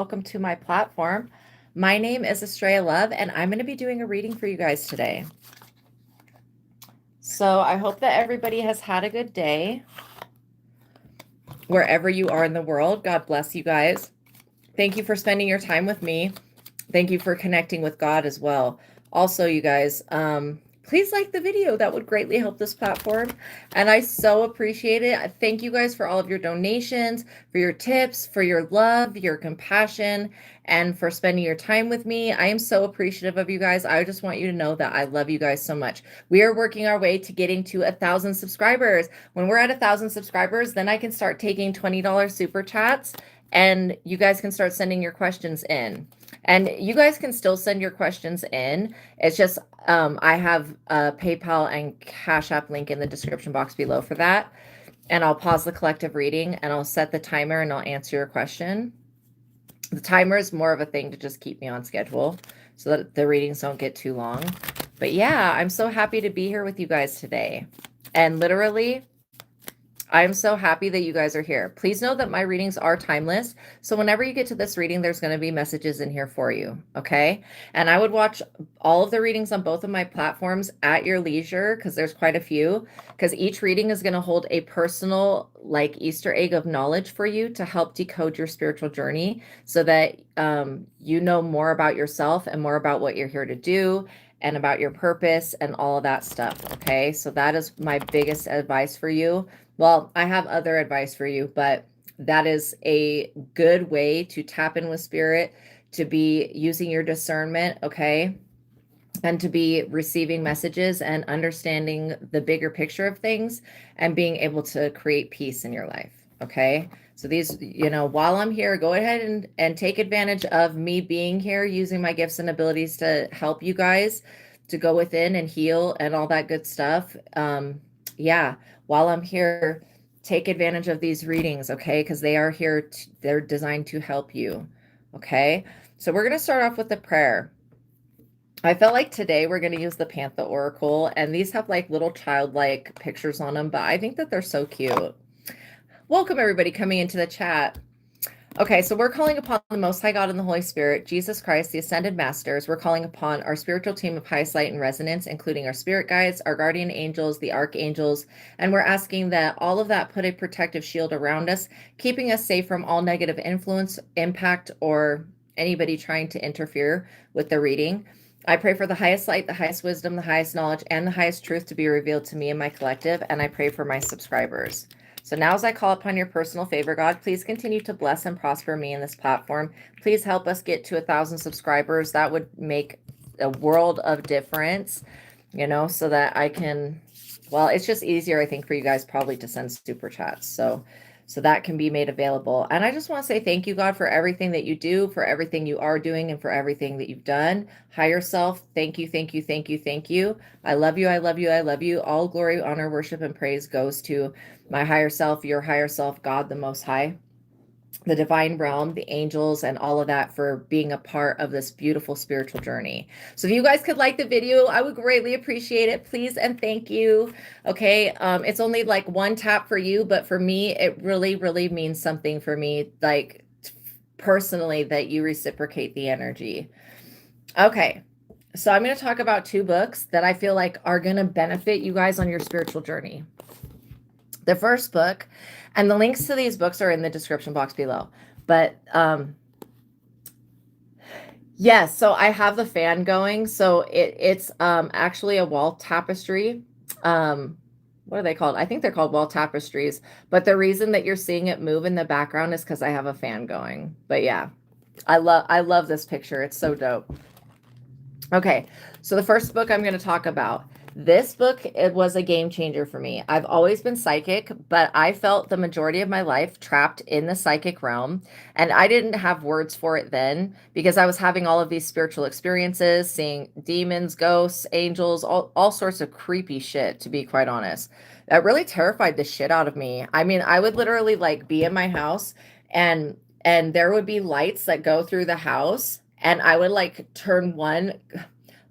welcome to my platform. My name is ASTRAEA Love, and I'm going to be doing a reading for you guys today. So I hope that everybody has had a good day wherever you are in the world. God bless you guys. Thank you for spending your time with me. Thank you for connecting with God as well. Also, you guys, please like the video. That would greatly help this platform. And I so appreciate it. Thank you guys for all of your donations, for your tips, for your love, your compassion, and for spending your time with me. I am so appreciative of you guys. I just want you to know that I love you guys so much. We are working our way to getting to 1,000 subscribers. When we're at 1,000 subscribers, then I can start taking $20 super chats, and you guys can start sending your questions in. And you guys can still send your questions in. It's just I have a PayPal and Cash App link in the description box below for that. And I'll pause the collective reading and I'll set the timer and I'll answer your question. The timer is more of a thing to just keep me on schedule so that the readings don't get too long. But yeah, I'm so happy to be here with you guys today. And literally, I'm so happy that you guys are here. Please know that my readings are timeless. So whenever you get to this reading, there's going to be messages in here for you. Okay. And I would watch all of the readings on both of my platforms at your leisure, because there's quite a few, because each reading is going to hold a personal like Easter egg of knowledge for you to help decode your spiritual journey so that you know more about yourself and more about what you're here to do and about your purpose and all of that stuff. Okay. So that is my biggest advice for you. Well, I have other advice for you, but that is a good way to tap in with spirit, to be using your discernment, okay? And to be receiving messages and understanding the bigger picture of things and being able to create peace in your life, okay? So these, while I'm here, go ahead and take advantage of me being here, using my gifts and abilities to help you guys to go within and heal and all that good stuff. Yeah, while I'm here, take advantage of these readings, okay? Because they are here, they're designed to help you, okay? So we're going to start off with a prayer. I felt like today we're going to use the Panther Oracle, and these have like little childlike pictures on them, but I think that they're so cute. Welcome everybody coming into the chat. Okay, so we're calling upon the Most High God and the Holy Spirit, Jesus Christ, the Ascended Masters. We're calling upon our spiritual team of highest light and resonance, including our spirit guides, our guardian angels, the archangels, and we're asking that all of that put a protective shield around us, keeping us safe from all negative influence, impact, or anybody trying to interfere with the reading. I pray for the highest light, the highest wisdom, the highest knowledge, and the highest truth to be revealed to me and my collective, and I pray for my subscribers. So now as I call upon your personal favor, God, please continue to bless and prosper me in this platform. Please help us get to 1,000 subscribers. That would make a world of difference, so that I can, well, it's just easier, I think, for you guys probably to send super chats. So that can be made available. And I just want to say thank you, God, for everything that you do, for everything you are doing, and for everything that you've done. Higher self, thank you, thank you, thank you, thank you. I love you, I love you, I love you. All glory, honor, worship, and praise goes to my higher self, your higher self, God the Most High, the divine realm, the angels, and all of that for being a part of this beautiful spiritual journey. So if you guys could like the video, I would greatly appreciate it. Please and thank you. Okay, it's only like one tap for you, but for me, it really, really means something for me, like personally, that you reciprocate the energy. Okay, so I'm going to talk about 2 books that I feel like are going to benefit you guys on your spiritual journey. The first book, and the links to these books are in the description box below. But yes, so I have the fan going. So it's actually a wall tapestry. What are they called? I think they're called wall tapestries. But the reason that you're seeing it move in the background is because I have a fan going. But yeah, I love this picture. It's so dope. Okay, so the first book I'm going to talk about. This book, it was a game changer for me. I've always been psychic, but I felt the majority of my life trapped in the psychic realm. And I didn't have words for it then because I was having all of these spiritual experiences, seeing demons, ghosts, angels, all sorts of creepy shit, to be quite honest. That really terrified the shit out of me. I mean, I would literally like be in my house and there would be lights that go through the house, and I would like turn one,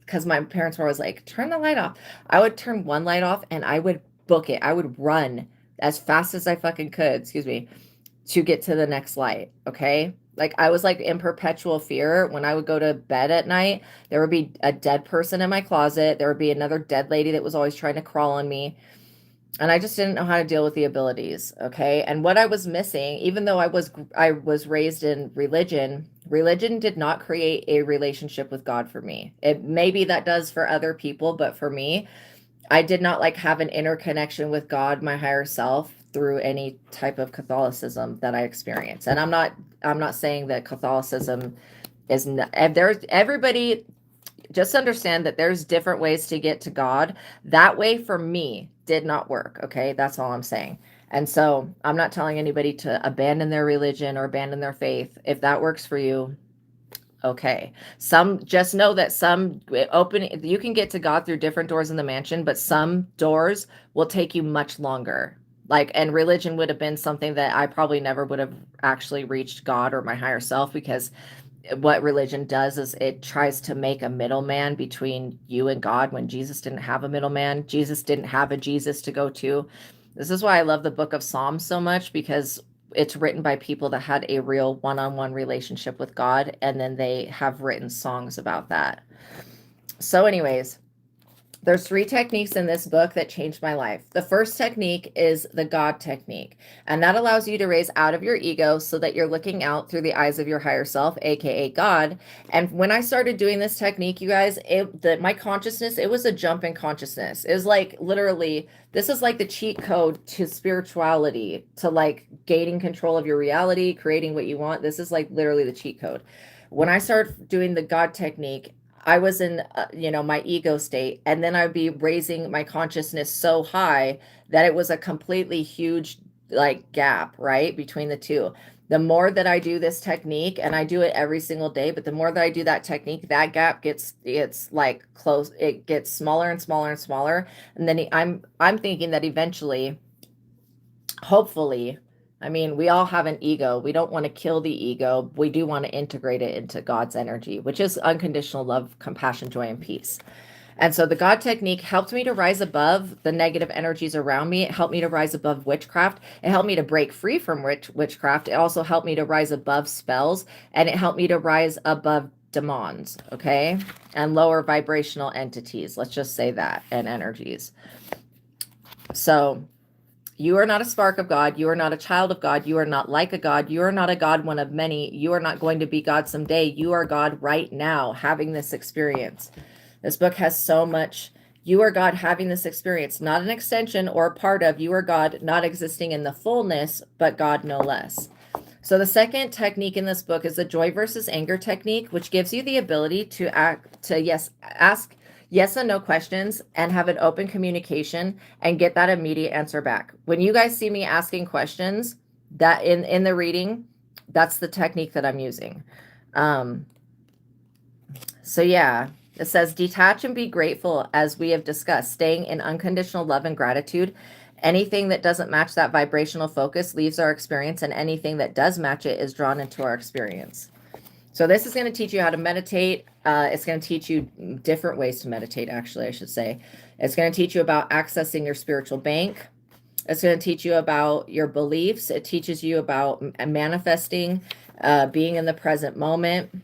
because my parents were always like, turn the light off. I would turn one light off and I would book it. I would run as fast as I fucking could, to get to the next light. Okay. Like I was like in perpetual fear. When I would go to bed at night, there would be a dead person in my closet. There would be another dead lady that was always trying to crawl on me. And I just didn't know how to deal with the abilities. Okay. And what I was missing, even though I was raised in religion did not create a relationship with God for me. It maybe that does for other people, but for me, I did not like have an interconnection with God, my higher self, through any type of Catholicism that I experienced. And I'm not saying that Catholicism is not, there's everybody, just understand that there's different ways to get to God. That way for me did not work. Okay. That's all I'm saying. And so I'm not telling anybody to abandon their religion or abandon their faith. If that works for you, okay. Some just know that some open, you can get to God through different doors in the mansion, but some doors will take you much longer. Like, and religion would have been something that I probably never would have actually reached God or my higher self, because what religion does is it tries to make a middleman between you and God when Jesus didn't have a middleman. Jesus didn't have a Jesus to go to. This is why I love the book of Psalms so much, because it's written by people that had a real one-on-one relationship with God, and then they have written songs about that. So anyways, there's 3 techniques in this book that changed my life. The first technique is the God technique, and that allows you to raise out of your ego so that you're looking out through the eyes of your higher self, aka God. And when I started doing this technique, you guys, my consciousness, it was a jump in consciousness. It was like literally, this is like the cheat code to spirituality, to like gaining control of your reality, creating what you want. This is like literally the cheat code. When I started doing the God technique, I was in, my ego state, and then I'd be raising my consciousness so high that it was a completely huge like gap, right, between the two. The more that I do this technique, and I do it every single day, but the more that I do that technique, that gap it's like close, it gets smaller and smaller and smaller. And then I'm thinking that eventually, hopefully, I mean, we all have an ego. We don't want to kill the ego. We do want to integrate it into God's energy, which is unconditional love, compassion, joy, and peace. And so the God technique helped me to rise above the negative energies around me. It helped me to rise above witchcraft. It helped me to break free from witchcraft. It also helped me to rise above spells, and it helped me to rise above demons, okay? And lower vibrational entities. Let's just say that, and energies. So you are not a spark of God. You are not a child of God. You are not like a God. You are not a God, one of many. You are not going to be God someday. You are God right now, having this experience. This book has so much. You are God having this experience, not an extension or a part of. You are God, not existing in the fullness, but God no less. So the second technique in this book is the joy versus anger technique, which gives you the ability to ask yes and no questions and have an open communication and get that immediate answer back. When you guys see me asking questions, that in the reading, that's the technique that I'm using. So yeah, it says detach and be grateful, as we have discussed, staying in unconditional love and gratitude. Anything that doesn't match that vibrational focus leaves our experience, and anything that does match it is drawn into our experience. So this is going to teach you how to meditate. It's going to teach you different ways to meditate, actually, I should say. It's going to teach you about accessing your spiritual bank. It's going to teach you about your beliefs. It teaches you about manifesting, being in the present moment.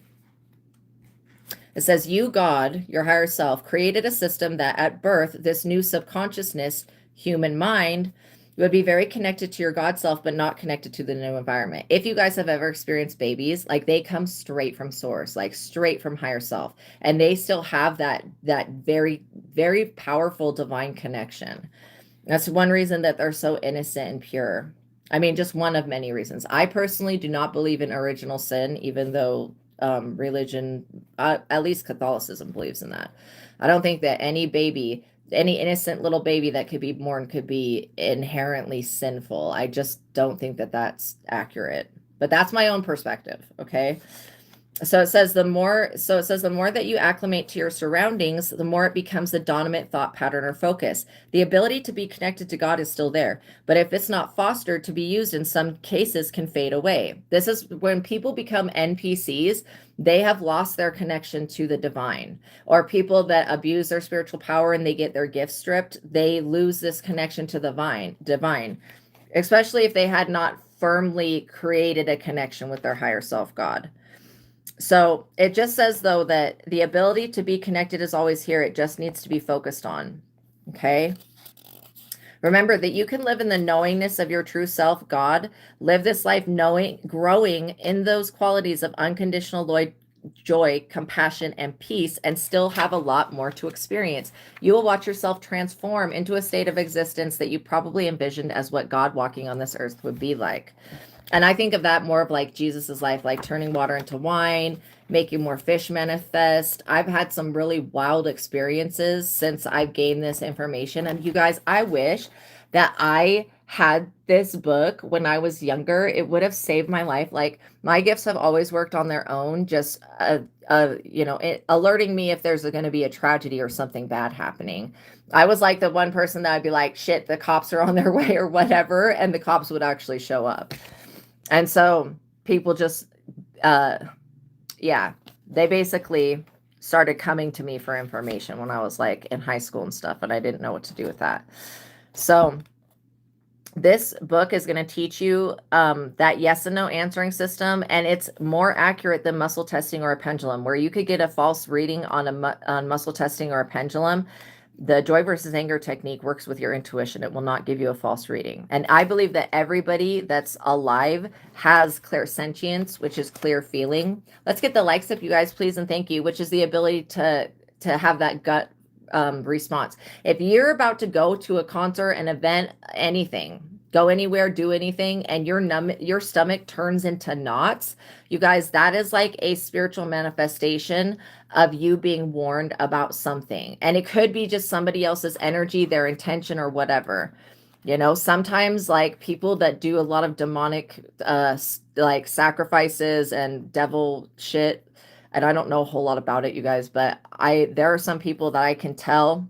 It says, you, God, your higher self, created a system that at birth, this new subconsciousness, human mind, would be very connected to your God self, but not connected to the new environment. If you guys have ever experienced babies, like they come straight from source, like straight from higher self, and they still have that very, very powerful divine connection. That's one reason that they're so innocent and pure. I mean, just one of many reasons. I personally do not believe in original sin, even though religion, at least Catholicism, believes in that. I don't think that any innocent little baby that could be born could be inherently sinful. I just don't think that that's accurate, but that's my own perspective. Okay. So it says the more that you acclimate to your surroundings, the more it becomes the dominant thought pattern or focus. The ability to be connected to God is still there, but if it's not fostered, to be used in some cases can fade away. This is when people become NPCs, they have lost their connection to the divine. Or people that abuse their spiritual power and they get their gifts stripped, they lose this connection to the divine, especially if they had not firmly created a connection with their higher self, God. So it just says, though, that the ability to be connected is always here. It just needs to be focused on. Okay. Remember that you can live in the knowingness of your true self, God. Live this life knowing, growing in those qualities of unconditional joy, compassion, and peace, and still have a lot more to experience. You will watch yourself transform into a state of existence that you probably envisioned as what God walking on this earth would be like. And I think of that more of like Jesus's life, like turning water into wine, making more fish manifest. I've had some really wild experiences since I've gained this information. And you guys, I wish that I had this book when I was younger. It would have saved my life. Like, my gifts have always worked on their own, just alerting me if there's going to be a tragedy or something bad happening. I was like the one person that I'd be like, shit, the cops are on their way or whatever, and the cops would actually show up. And so people just, they basically started coming to me for information when I was like in high school and stuff, and I didn't know what to do with that. So this book is going to teach you that yes and no answering system, and it's more accurate than muscle testing or a pendulum, where you could get a false reading on muscle testing or a pendulum. The joy versus anger technique works with your intuition. It will not give you a false reading. And I believe that everybody that's alive has clairsentience, which is clear feeling. Let's get the likes up, you guys, please, and thank you, which is the ability to have that gut response. If you're about to go to a concert, an event, anything, go anywhere, do anything, and your stomach turns into knots, you guys, that is like a spiritual manifestation of you being warned about something. And it could be just somebody else's energy, their intention, or whatever. You know, sometimes like people that do a lot of demonic like sacrifices and devil shit, and I don't know a whole lot about it, you guys, but there are some people that I can tell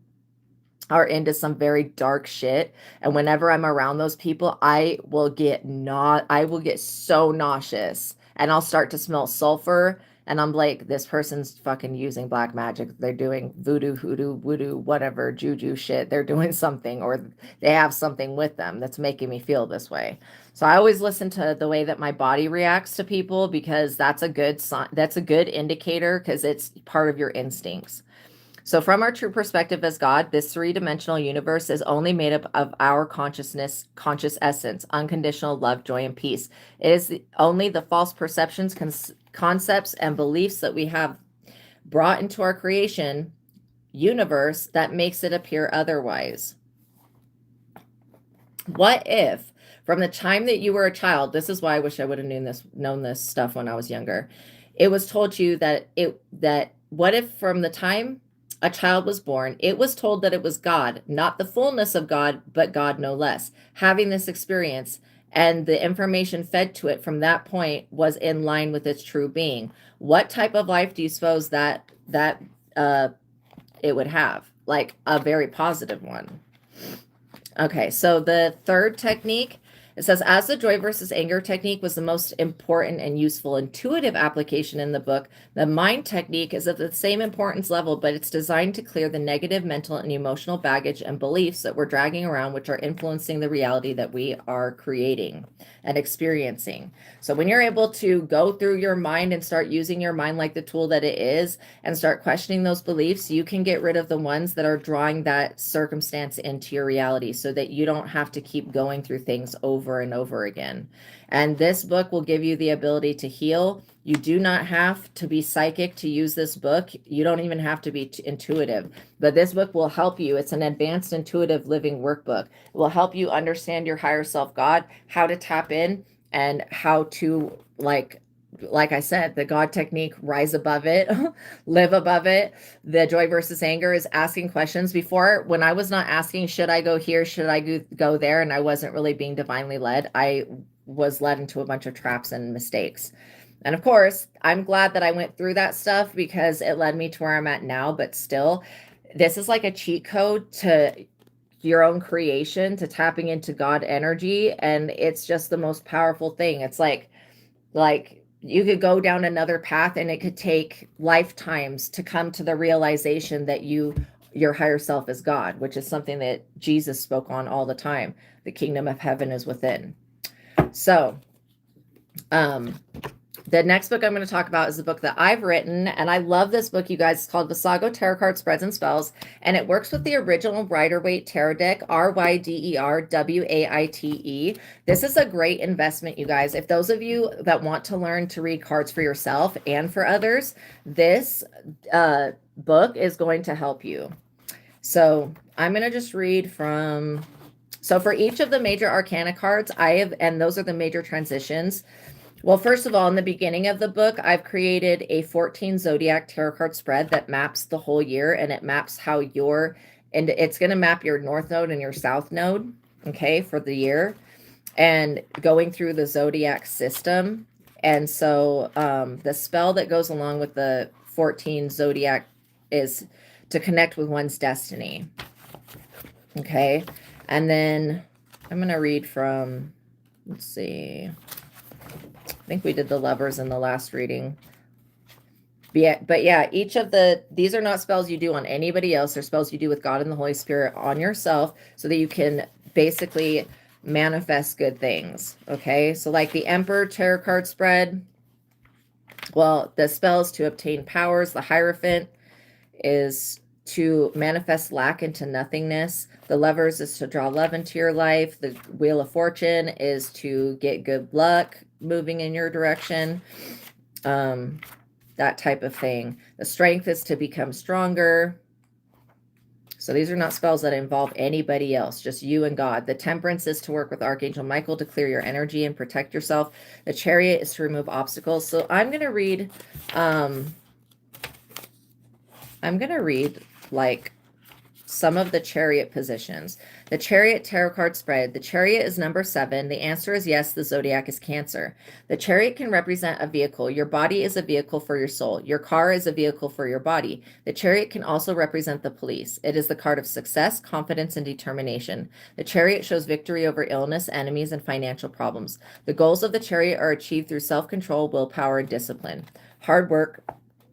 are into some very dark shit, and whenever I'm around those people, I will get so nauseous, and I'll start to smell sulfur, and I'm like, this person's fucking using black magic. They're doing voodoo, hoodoo, voodoo, whatever, juju shit. They're doing something, or they have something with them that's making me feel this way. So I always listen to the way that my body reacts to people, because that's a good sign. That's a good indicator, because it's part of your instincts. So from our true perspective as God, this three-dimensional universe is only made up of our conscious essence, unconditional love, joy, and peace. It is only the false perceptions, concepts, and beliefs that we have brought into our creation universe that makes it appear otherwise. What if from the time that you were a child, this is why I wish I would have known this stuff when I was younger, it was told to you that what if from the time a child was born, it was told that it was God, not the fullness of God, but God no less, having this experience, and the information fed to it from that point was in line with its true being. What type of life do you suppose that it would have? Like a very positive one. Okay, so the third technique, it says, as the joy versus anger technique was the most important and useful intuitive application in the book, the mind technique is of the same importance level, but it's designed to clear the negative mental and emotional baggage and beliefs that we're dragging around, which are influencing the reality that we are creating and experiencing. So when you're able to go through your mind and start using your mind like the tool that it is, and start questioning those beliefs, you can get rid of the ones that are drawing that circumstance into your reality, so that you don't have to keep going through things over and over again. And this book will give you the ability to heal. You do not have to be psychic to use this book. You don't even have to be intuitive, but this book will help you. It's an advanced intuitive living workbook. It will help you understand your higher self, God, how to tap in, and how to, like I said, the God technique, rise above it, live above it. The joy versus anger is asking questions. Before, when I was not asking, should I go here? Should I go there? And I wasn't really being divinely led. I was led into a bunch of traps and mistakes. And of course, I'm glad that I went through that stuff, because it led me to where I'm at now. But still, this is like a cheat code to your own creation, to tapping into God energy. And it's just the most powerful thing. It's like you could go down another path, and it could take lifetimes to come to the realization that your higher self is God, which is something that Jesus spoke on all the time. The kingdom of heaven is within. So, the next book I'm going to talk about is the book that I've written, and I love this book, you guys. It's called Visago Tarot Card Spreads and Spells, and it works with the original Rider-Waite Tarot deck, RYDERWAITE. This is a great investment, you guys. If those of you that want to learn to read cards for yourself and for others, this book is going to help you. So I'm going to just read from... So for each of the major arcana cards, and those are the major transitions. Well, first of all, in the beginning of the book, I've created a 14 zodiac tarot card spread that maps the whole year, and it maps how and it's going to map your north node and your south node, okay, for the year, and going through the zodiac system. And so the spell that goes along with the 14 zodiac is to connect with one's destiny, okay? And then I'm going to read from, let's see, I think we did the lovers in the last reading. But yeah, these are not spells you do on anybody else. They're spells you do with God and the Holy Spirit on yourself so that you can basically manifest good things. Okay, so like the Emperor Tarot card spread, well, the spells to obtain powers. The Hierophant is to manifest lack into nothingness. The Lovers is to draw love into your life. The Wheel of Fortune is to get good luck moving in your direction, that type of thing. The Strength is to become stronger. So these are not spells that involve anybody else, just you and God. The Temperance is to work with Archangel Michael to clear your energy and protect yourself. The Chariot is to remove obstacles. So I'm going to read like some of the Chariot positions. The Chariot tarot card spread. The Chariot is number 7. The answer is yes. The zodiac is Cancer. The Chariot can represent a vehicle. Your body is a vehicle for your soul. Your car is a vehicle for your body. The Chariot can also represent the police. It is the card of success, confidence, and determination. The Chariot shows victory over illness, enemies, and financial problems. The goals of the Chariot are achieved through self-control, willpower, and discipline. Hard work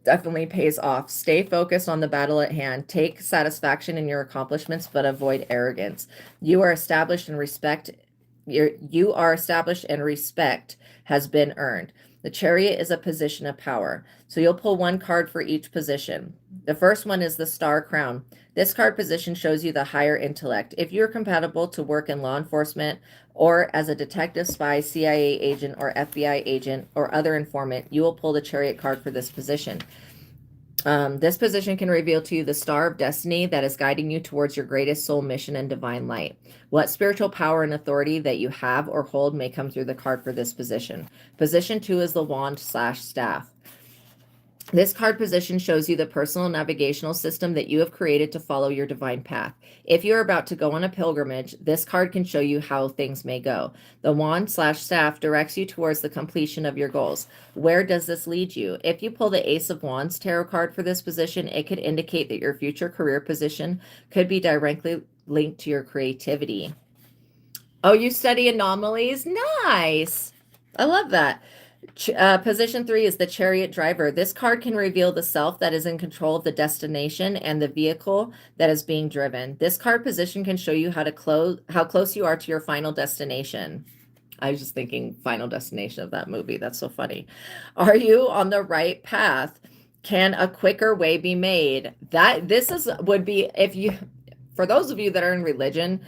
definitely pays off. Stay focused on the battle at hand. Take satisfaction in your accomplishments, but avoid arrogance. You are established and respect. You are established and respect has been earned. The Chariot is a position of power. So you'll pull one card for each position. The first one is the Star Crown. This card position shows you the higher intellect. If you're compatible to work in law enforcement or as a detective, spy, CIA agent, or FBI agent, or other informant, you will pull the Chariot card for this position. This position can reveal to you the star of destiny that is guiding you towards your greatest soul mission and divine light. What spiritual power and authority that you have or hold may come through the card for this position. Position 2 is the Wand/Staff. This card position shows you the personal navigational system that you have created to follow your divine path. If you're about to go on a pilgrimage, this card can show you how things may go. The Wand/Staff directs you towards the completion of your goals. Where does this lead you? If you pull the Ace of Wands tarot card for this position, it could indicate that your future career position could be directly linked to your creativity. Oh, you study anomalies? Nice. I love that. Position 3 is the Chariot Driver. This card can reveal the self that is in control of the destination and the vehicle that is being driven. This card position can show you how close you are to your final destination. I was just thinking Final Destination of that movie. That's so funny. Are you on the right path? Can a quicker way be made? Would be, for those of you that are in religion,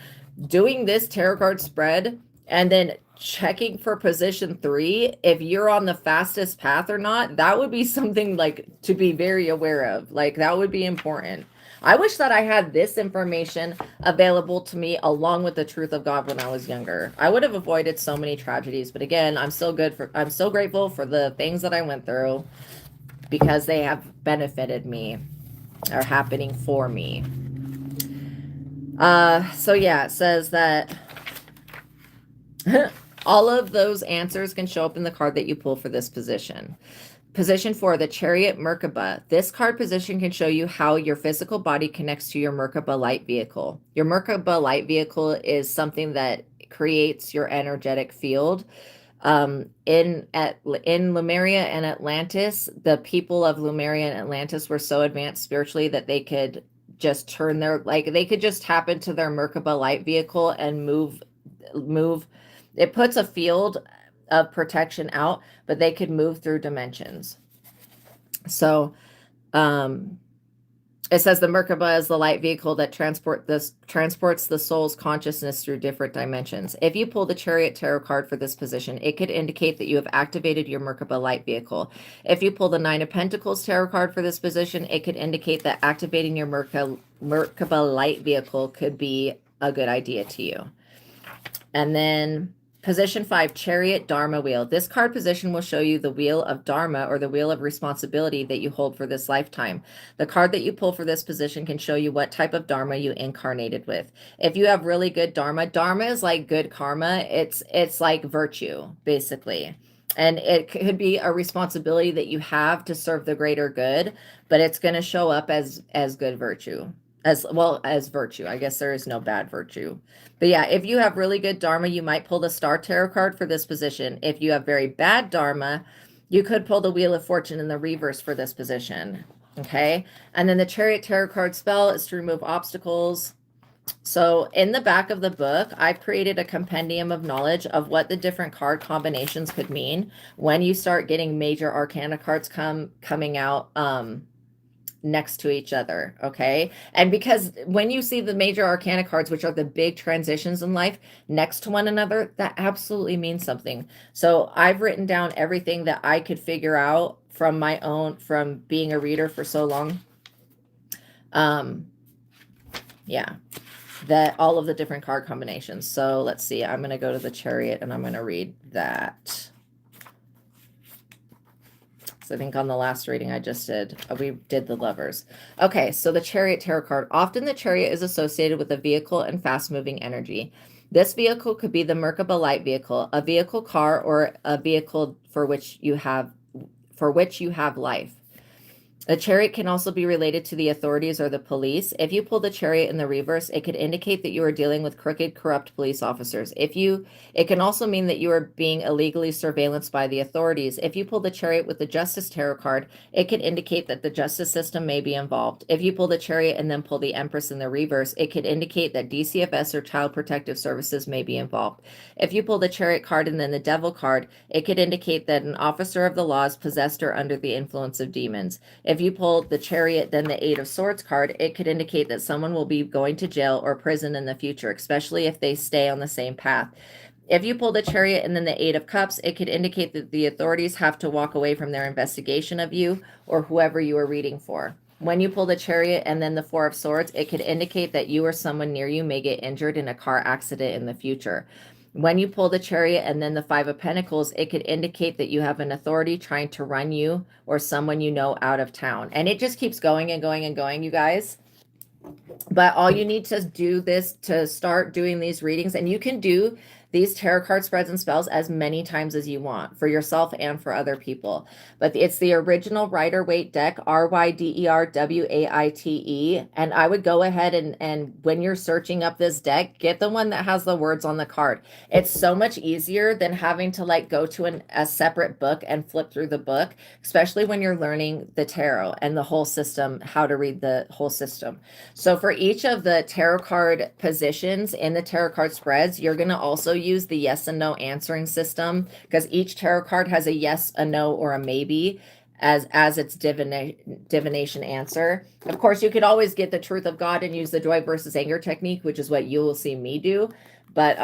doing this tarot card spread and then checking for position 3, if you're on the fastest path or not, that would be something like to be very aware of. Like that would be important. I wish that I had this information available to me along with the truth of God when I was younger. I would have avoided so many tragedies. But again, I'm so grateful for the things that I went through because they have benefited me, are happening for me. So yeah, it says that all of those answers can show up in the card that you pull for this position. Position 4, the Chariot Merkaba. This card position can show you how your physical body connects to your Merkaba light vehicle. Your Merkaba light vehicle is something that creates your energetic field. In Lemuria and Atlantis, the people of Lemuria and Atlantis were so advanced spiritually that they could just they could just tap into their Merkaba light vehicle and move it puts a field of protection out, but they could move through dimensions. So, it says the Merkaba is the light vehicle that transports the soul's consciousness through different dimensions. If you pull the Chariot tarot card for this position, it could indicate that you have activated your Merkaba light vehicle. If you pull the Nine of Pentacles tarot card for this position, it could indicate that activating your Merkaba light vehicle could be a good idea to you. And then position 5, Chariot Dharma Wheel. This card position will show you the wheel of Dharma, or the wheel of responsibility that you hold for this lifetime. The card that you pull for this position can show you what type of Dharma you incarnated with. If you have really good Dharma, Dharma is like good karma. It's like virtue, basically. And it could be a responsibility that you have to serve the greater good, but it's going to show up as good virtue. As well as virtue. I guess there is no bad virtue. But yeah, if you have really good Dharma, you might pull the Star Tarot card for this position. If you have very bad Dharma, you could pull the Wheel of Fortune in the reverse for this position. Okay. And then the Chariot Tarot card spell is to remove obstacles. So in the back of the book, I've created a compendium of knowledge of what the different card combinations could mean when you start getting major arcana cards coming out, next to each other. Okay. And because when you see the major arcana cards, which are the big transitions in life, next to one another, that absolutely means something. So I've written down everything that I could figure out from my own, from being a reader for so long. Yeah, that all of the different card combinations. So let's see, I'm going to go to the Chariot and I'm going to read that. I think on the last reading I just did, we did the Lovers. Okay, so the Chariot tarot card. Often the Chariot is associated with a vehicle and fast-moving energy. This vehicle could be the Merkaba light vehicle, a vehicle car, or a vehicle for which you have life. A Chariot can also be related to the authorities or the police. If you pull the Chariot in the reverse, it could indicate that you are dealing with crooked, corrupt police officers. It can also mean that you are being illegally surveillanced by the authorities. If you pull the Chariot with the Justice tarot card, it could indicate that the justice system may be involved. If you pull the Chariot and then pull the Empress in the reverse, it could indicate that DCFS or Child Protective Services may be involved. If you pull the Chariot card and then the Devil card, it could indicate that an officer of the law is possessed or under the influence of demons. If you pull the Chariot, then the Eight of Swords card, it could indicate that someone will be going to jail or prison in the future, especially if they stay on the same path. If you pull the Chariot and then the Eight of Cups, it could indicate that the authorities have to walk away from their investigation of you or whoever you are reading for. When you pull the Chariot and then the Four of Swords, it could indicate that you or someone near you may get injured in a car accident in the future. When you pull the Chariot and then the Five of Pentacles, it could indicate that you have an authority trying to run you or someone you know out of town. And it just keeps going and going and going, you guys. But all you need to do this to start doing these readings, and you can do these tarot card spreads and spells as many times as you want for yourself and for other people. But it's the original Rider-Waite deck, RYDERWAITE. And I would go ahead and when you're searching up this deck, get the one that has the words on the card. It's so much easier than having to like go to a separate book and flip through the book, especially when you're learning the tarot and the whole system, how to read the whole system. So for each of the tarot card positions in the tarot card spreads, you're going to also use the yes and no answering system, because each tarot card has a yes, a no, or a maybe as its divination answer. Of course, you could always get the truth of God and use the joy versus anger technique, which is what you will see me do. But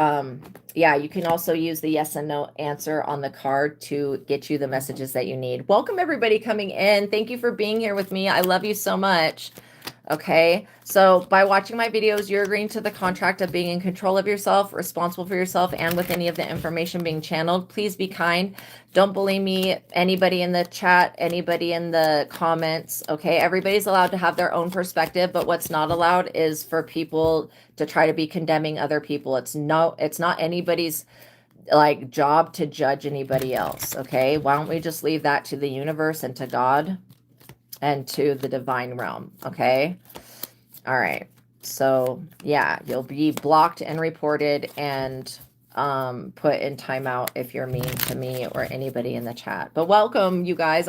yeah, you can also use the yes and no answer on the card to get you the messages that you need. Welcome everybody coming in. Thank you for being here with me. I love you so much. Okay, so by watching my videos, you're agreeing to the contract of being in control of yourself, responsible for yourself, and with any of the information being channeled. Please be kind. Don't bully me, anybody in the chat, anybody in the comments. Okay, everybody's allowed to have their own perspective, but what's not allowed is for people to try to be condemning other people. It's not anybody's like job to judge anybody else. Okay, why don't we just leave that to the universe and to God and to the divine realm. Okay. All right. So yeah, you'll be blocked and reported, and put in timeout if you're mean to me or anybody in the chat. But welcome, you guys.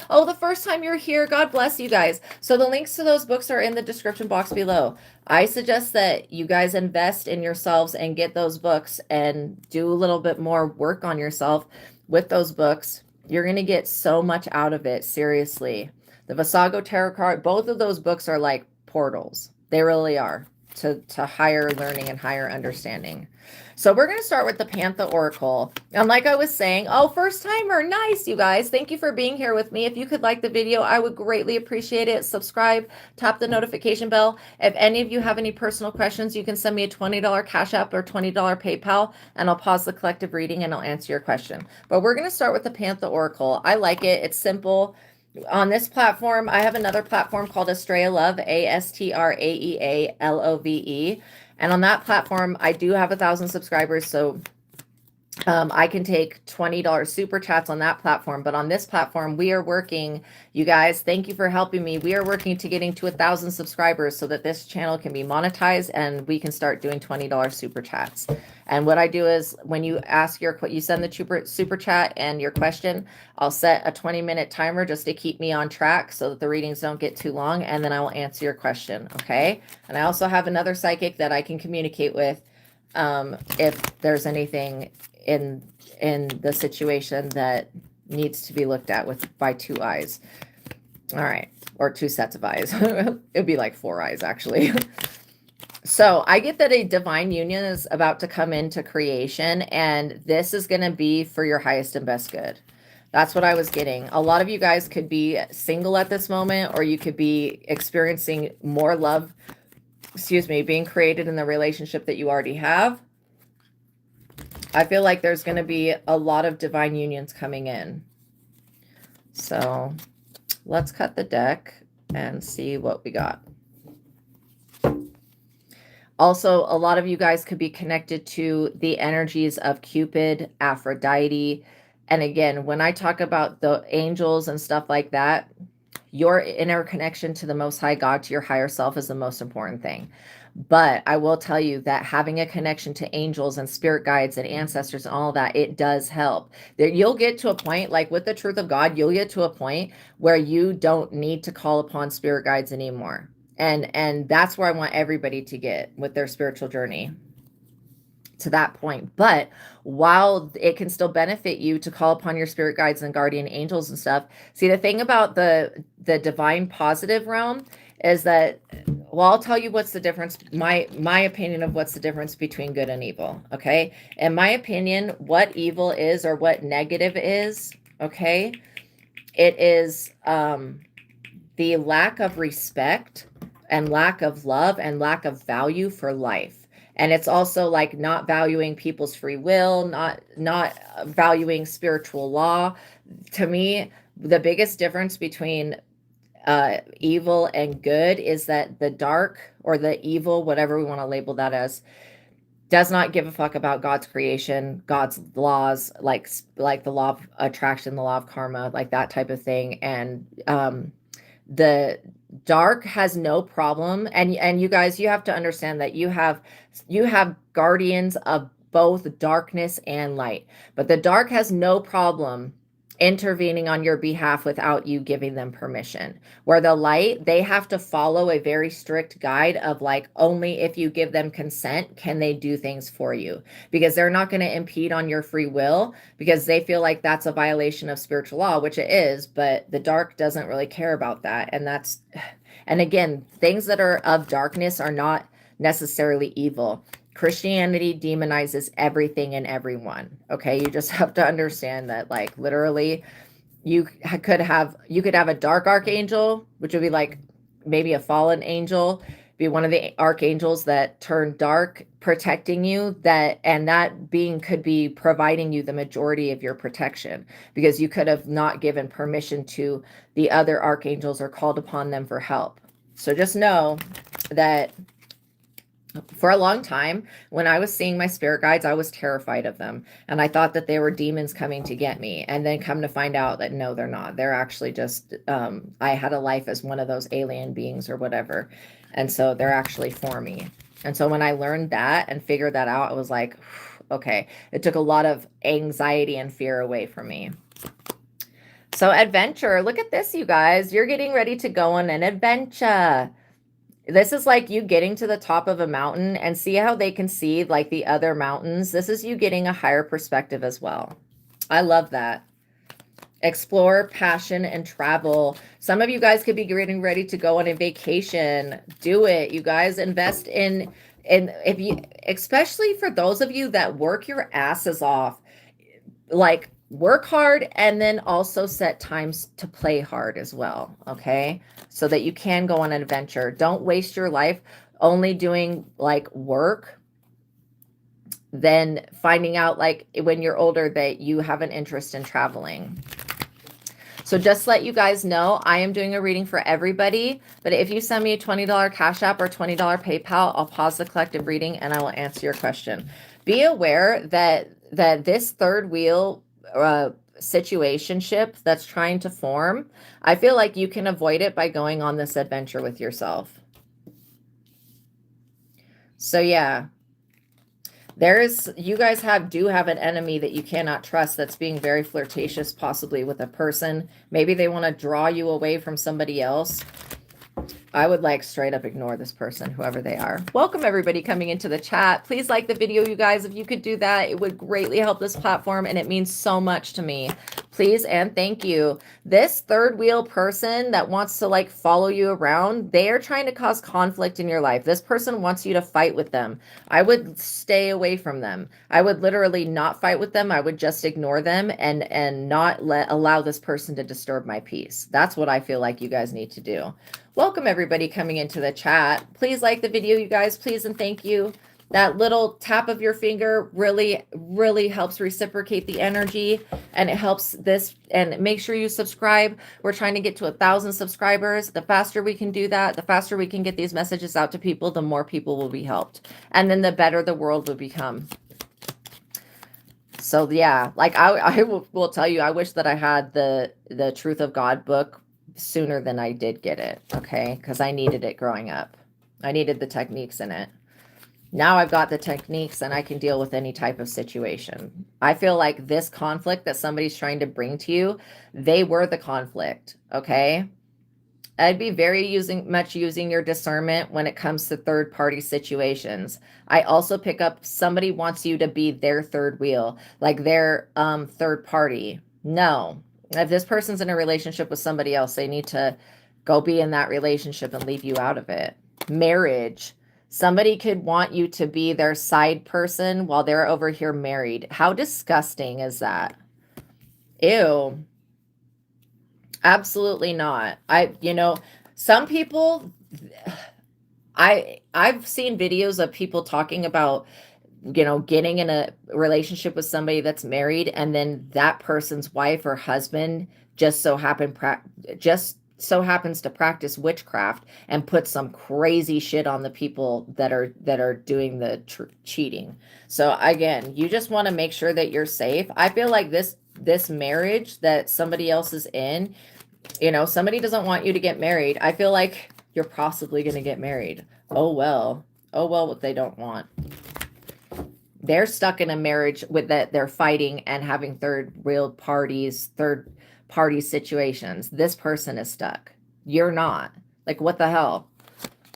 Oh, the first time you're here, God bless you guys. So the links to those books are in the description box below. I suggest that you guys invest in yourselves and get those books and do a little bit more work on yourself with those books. You're going to get so much out of it, seriously. The Visago Tarot card, both of those books are like portals. They really are to higher learning and higher understanding. So we're going to start with the Panther Oracle. And like I was saying, oh, first timer, nice, you guys. Thank you for being here with me. If you could like the video, I would greatly appreciate it. Subscribe, tap the notification bell. If any of you have any personal questions, you can send me a $20 Cash App or $20 PayPal, and I'll pause the collective reading and I'll answer your question. But we're going to start with the Panther Oracle. I like it. It's simple. On this platform, I have another platform called ASTRAEA Love, ASTRAEA And on that platform, I do have 1,000 subscribers, so I can take $20 super chats on that platform. But on this platform, we are working, you guys, thank you for helping me. We are working to getting to 1,000 subscribers so that this channel can be monetized and we can start doing $20 super chats. And what I do is when you ask you send the super chat and your question, I'll set a 20-minute timer just to keep me on track so that the readings don't get too long. And then I will answer your question. Okay. And I also have another psychic that I can communicate with if there's anything in the situation that needs to be looked at by 2 eyes. All right. Or 2 sets of eyes. It'd be like 4 eyes, actually. So I get that a divine union is about to come into creation, and this is going to be for your highest and best good. That's what I was getting. A lot of you guys could be single at this moment, or you could be experiencing more love, being created in the relationship that you already have. I feel like there's going to be a lot of divine unions coming in. So let's cut the deck and see what we got. Also, a lot of you guys could be connected to the energies of Cupid, Aphrodite. And again, when I talk about the angels and stuff like that, your inner connection to the Most High God, to your higher self, is the most important thing. But I will tell you that having a connection to angels and spirit guides and ancestors and all that, it does help. You'll get to a point, like with the truth of God, you'll get to a point where you don't need to call upon spirit guides anymore. And that's where I want everybody to get with their spiritual journey, to that point. But while it can still benefit you to call upon your spirit guides and guardian angels and stuff, see, the thing about the divine positive realm is that, well, I'll tell you what's the difference, my opinion of what's the difference between good and evil, okay? In my opinion, what evil is, or what negative is, okay, it is the lack of respect and lack of love and lack of value for life. And it's also like not valuing people's free will, not valuing spiritual law. To me, the biggest difference between evil and good is that the dark, or the evil, whatever we want to label that as, does not give a fuck about God's creation, God's laws, like the law of attraction, the law of karma, like that type of thing. And the dark has no problem. And you guys, you have to understand that you have guardians of both darkness and light, but the dark has no problem intervening on your behalf without you giving them permission. Where the light, they have to follow a very strict guide of like, only if you give them consent can they do things for you, because they're not going to impede on your free will, because they feel like that's a violation of spiritual law, which it is. But the dark doesn't really care about that. And again, things that are of darkness are not necessarily evil. Christianity demonizes everything and everyone. Okay. You just have to understand that, like, literally you could have a dark archangel, which would be like maybe a fallen angel, be one of the archangels that turned dark, protecting you, and that being could be providing you the majority of your protection, because you could have not given permission to the other archangels or called upon them for help. So just know that for a long time, when I was seeing my spirit guides, I was terrified of them. And I thought that they were demons coming to get me. And then come to find out that no, they're not. They're actually just, I had a life as one of those alien beings or whatever. And so they're actually for me. And so when I learned that and figured that out, I was like, Okay. It took a lot of anxiety and fear away from me. So adventure, look at this, you guys. You're getting ready to go on an adventure. This is like you getting to the top of a mountain, and see how they can see like the other mountains. This is you getting a higher perspective as well. I love that. Explore, passion, and travel. Some of you guys could be getting ready to go on a vacation. Do it, you guys. Invest in if you, especially for those of you that work your asses off, like work hard and then also set times to play hard as well. Okay, so that you can go on an adventure. Don't waste your life only doing like work, then finding out like when you're older that you have an interest in traveling. So just let you guys know, I am doing a reading for everybody, but if you send me a $20 Cash App or $20 PayPal, I'll pause the collective reading and I will answer your question. Be aware that this third wheel situationship that's trying to form, I feel like you can avoid it by going on this adventure with yourself. So yeah. You guys do have an enemy that you cannot trust that's being very flirtatious, possibly with a person. Maybe they want to draw you away from somebody else. I would like straight up ignore this person, whoever they are. Welcome everybody coming into the chat. Please like the video, you guys. If you could do that, it would greatly help this platform and it means so much to me. Please and thank you. This third wheel person that wants to like follow you around, they are trying to cause conflict in your life. This person wants you to fight with them. I would stay away from them. I would literally not fight with them. I would just ignore them and not allow this person to disturb my peace. That's what I feel like you guys need to do. Welcome everybody coming into the chat. Please like the video, you guys, please and thank you. That little tap of your finger really, really helps reciprocate the energy, and it helps this. And make sure you subscribe. We're trying to get to 1,000 subscribers. The faster we can do that, the faster we can get these messages out to people, the more people will be helped. And then the better the world will become. So yeah, like I will tell you, I wish that I had the Truth of God book sooner than I did get it. Okay. Because I needed it growing up. I needed the techniques in it. Now I've got the techniques and I can deal with any type of situation. I feel like this conflict that somebody's trying to bring to you, they were the conflict. Okay. I'd be very much using your discernment when it comes to third party situations. I also pick up somebody wants you to be their third wheel, like their third party. No. If this person's in a relationship with somebody else, they need to go be in that relationship and leave you out of it. Marriage. Somebody could want you to be their side person while they're over here married. How disgusting is that? Ew. Absolutely not. Some people, I've seen videos of people talking about, getting in a relationship with somebody that's married, and then that person's wife or husband just so happens to practice witchcraft and put some crazy shit on the people that are doing the cheating. So again, you just want to make sure that you're safe. I feel like this marriage that somebody else is in, somebody doesn't want you to get married. I feel like you're possibly going to get married. Oh well, what they don't want. They're stuck in a marriage with that they're fighting and having third party situations. This person is stuck. You're not. Like, what the hell?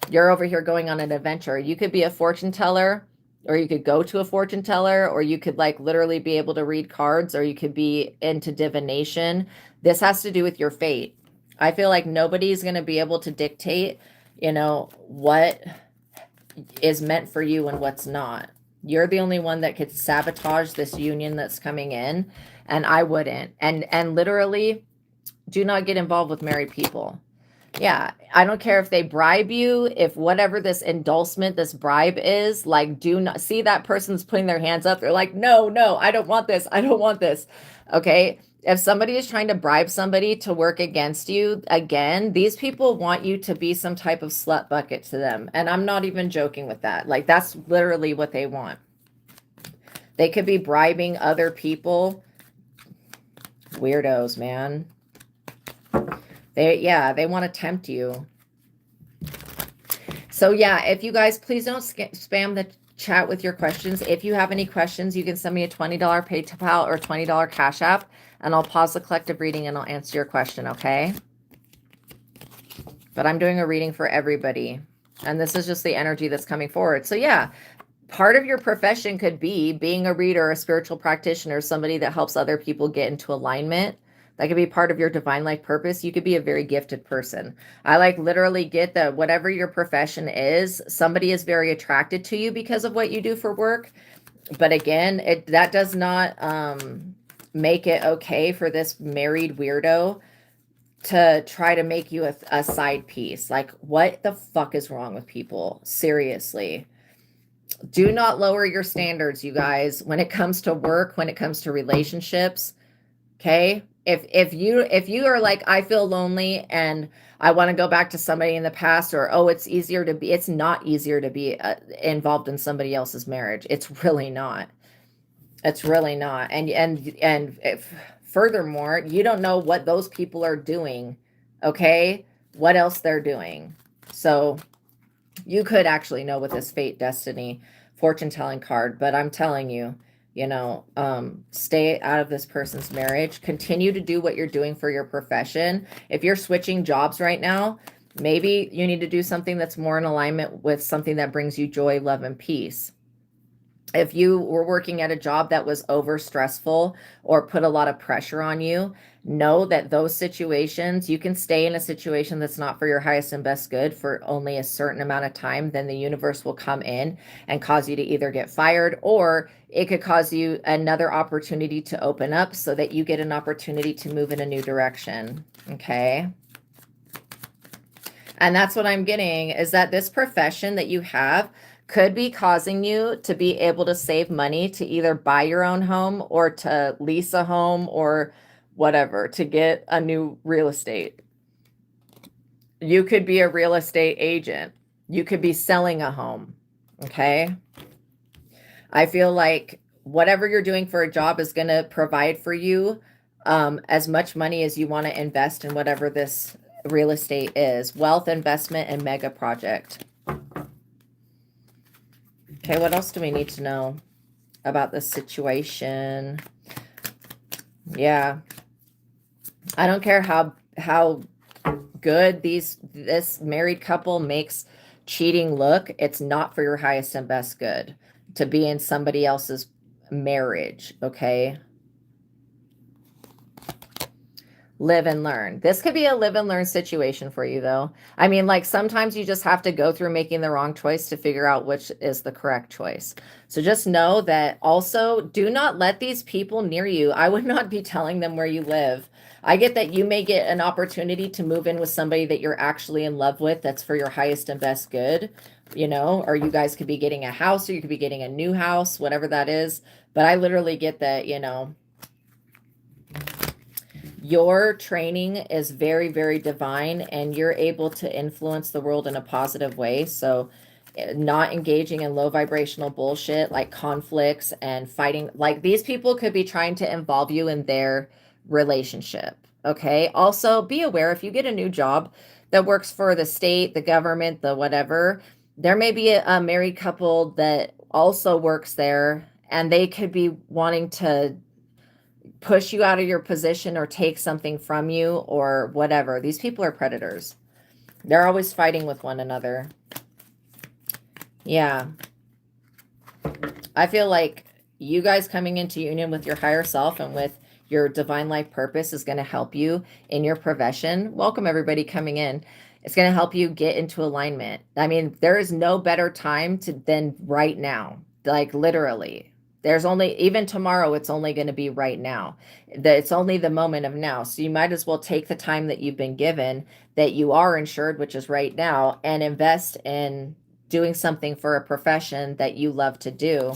You're over here going on an adventure. You could be a fortune teller, or you could go to a fortune teller, or you could like literally be able to read cards, or you could be into divination. This has to do with your fate. I feel like nobody's going to be able to dictate, what is meant for you and what's not. You're the only one that could sabotage this union that's coming in, and I wouldn't. And literally, do not get involved with married people. Yeah, I don't care if they bribe you, if whatever this endorsement, this bribe is, like, do not see that person's putting their hands up. They're like, no, I don't want this. I don't want this. Okay. If somebody is trying to bribe somebody to work against you, again, these people want you to be some type of slut bucket to them. And I'm not even joking with that. Like, that's literally what they want. They could be bribing other people. Weirdos, man. They want to tempt you. So yeah, if you guys, please don't spam the chat with your questions. If you have any questions, you can send me a $20 PayPal or $20 Cash App, and I'll pause the collective reading and I'll answer your question, okay? But I'm doing a reading for everybody, and this is just the energy that's coming forward. So yeah, part of your profession could be being a reader, a spiritual practitioner, somebody that helps other people get into alignment. That could be part of your divine life purpose. You could be a very gifted person. I like literally get that whatever your profession is, somebody is very attracted to you because of what you do for work. But again, that does not make it okay for this married weirdo to try to make you a side piece. Like, what the fuck is wrong with people? Seriously. Do not lower your standards, you guys, when it comes to work, when it comes to relationships. Okay? If you are like, I feel lonely and I want to go back to somebody in the past, or oh, it's not easier to be involved in somebody else's marriage. It's really not. It's really not. And furthermore, you don't know what those people are doing. Okay? What else they're doing. So you could actually know with this fate, destiny, fortune telling card, but I'm telling you, stay out of this person's marriage. Continue to do what you're doing for your profession. If you're switching jobs right now, maybe you need to do something that's more in alignment with something that brings you joy, love, and peace. If you were working at a job that was over stressful or put a lot of pressure on you, know that those situations, you can stay in a situation that's not for your highest and best good for only a certain amount of time. Then the universe will come in and cause you to either get fired, or it could cause you another opportunity to open up so that you get an opportunity to move in a new direction. Okay. And that's what I'm getting, is that this profession that you have could be causing you to be able to save money to either buy your own home or to lease a home or whatever, to get a new real estate. You could be a real estate agent. You could be selling a home. Okay. I feel like whatever you're doing for a job is going to provide for you as much money as you want to invest in whatever this real estate is. Wealth, investment, and mega project. Okay, what else do we need to know about this situation? Yeah. I don't care how good this married couple makes cheating look. It's not for your highest and best good to be in somebody else's marriage, okay? Live and learn. This could be a live and learn situation for you, though. I mean, like, sometimes you just have to go through making the wrong choice to figure out which is the correct choice. So just know that also, do not let these people near you. I would not be telling them where you live. I get that you may get an opportunity to move in with somebody that you're actually in love with, that's for your highest and best good, or you guys could be getting a house, or you could be getting a new house, whatever that is. But I literally get that, your training is very, very divine, and you're able to influence the world in a positive way. So not engaging in low vibrational bullshit like conflicts and fighting. Like, these people could be trying to involve you in their relationship. Okay. Also, be aware, if you get a new job that works for the state, the government, the whatever, there may be a married couple that also works there, and they could be wanting to push you out of your position or take something from you or whatever. These people are predators. They're always fighting with one another. Yeah. I feel like you guys coming into union with your higher self and with your divine life purpose is going to help you in your profession. Welcome everybody coming in. It's going to help you get into alignment. I mean, there is no better time than right now. Like, literally. There's only, even tomorrow, it's only going to be right now. It's only the moment of now. So you might as well take the time that you've been given, that you are insured, which is right now, and invest in doing something for a profession that you love to do.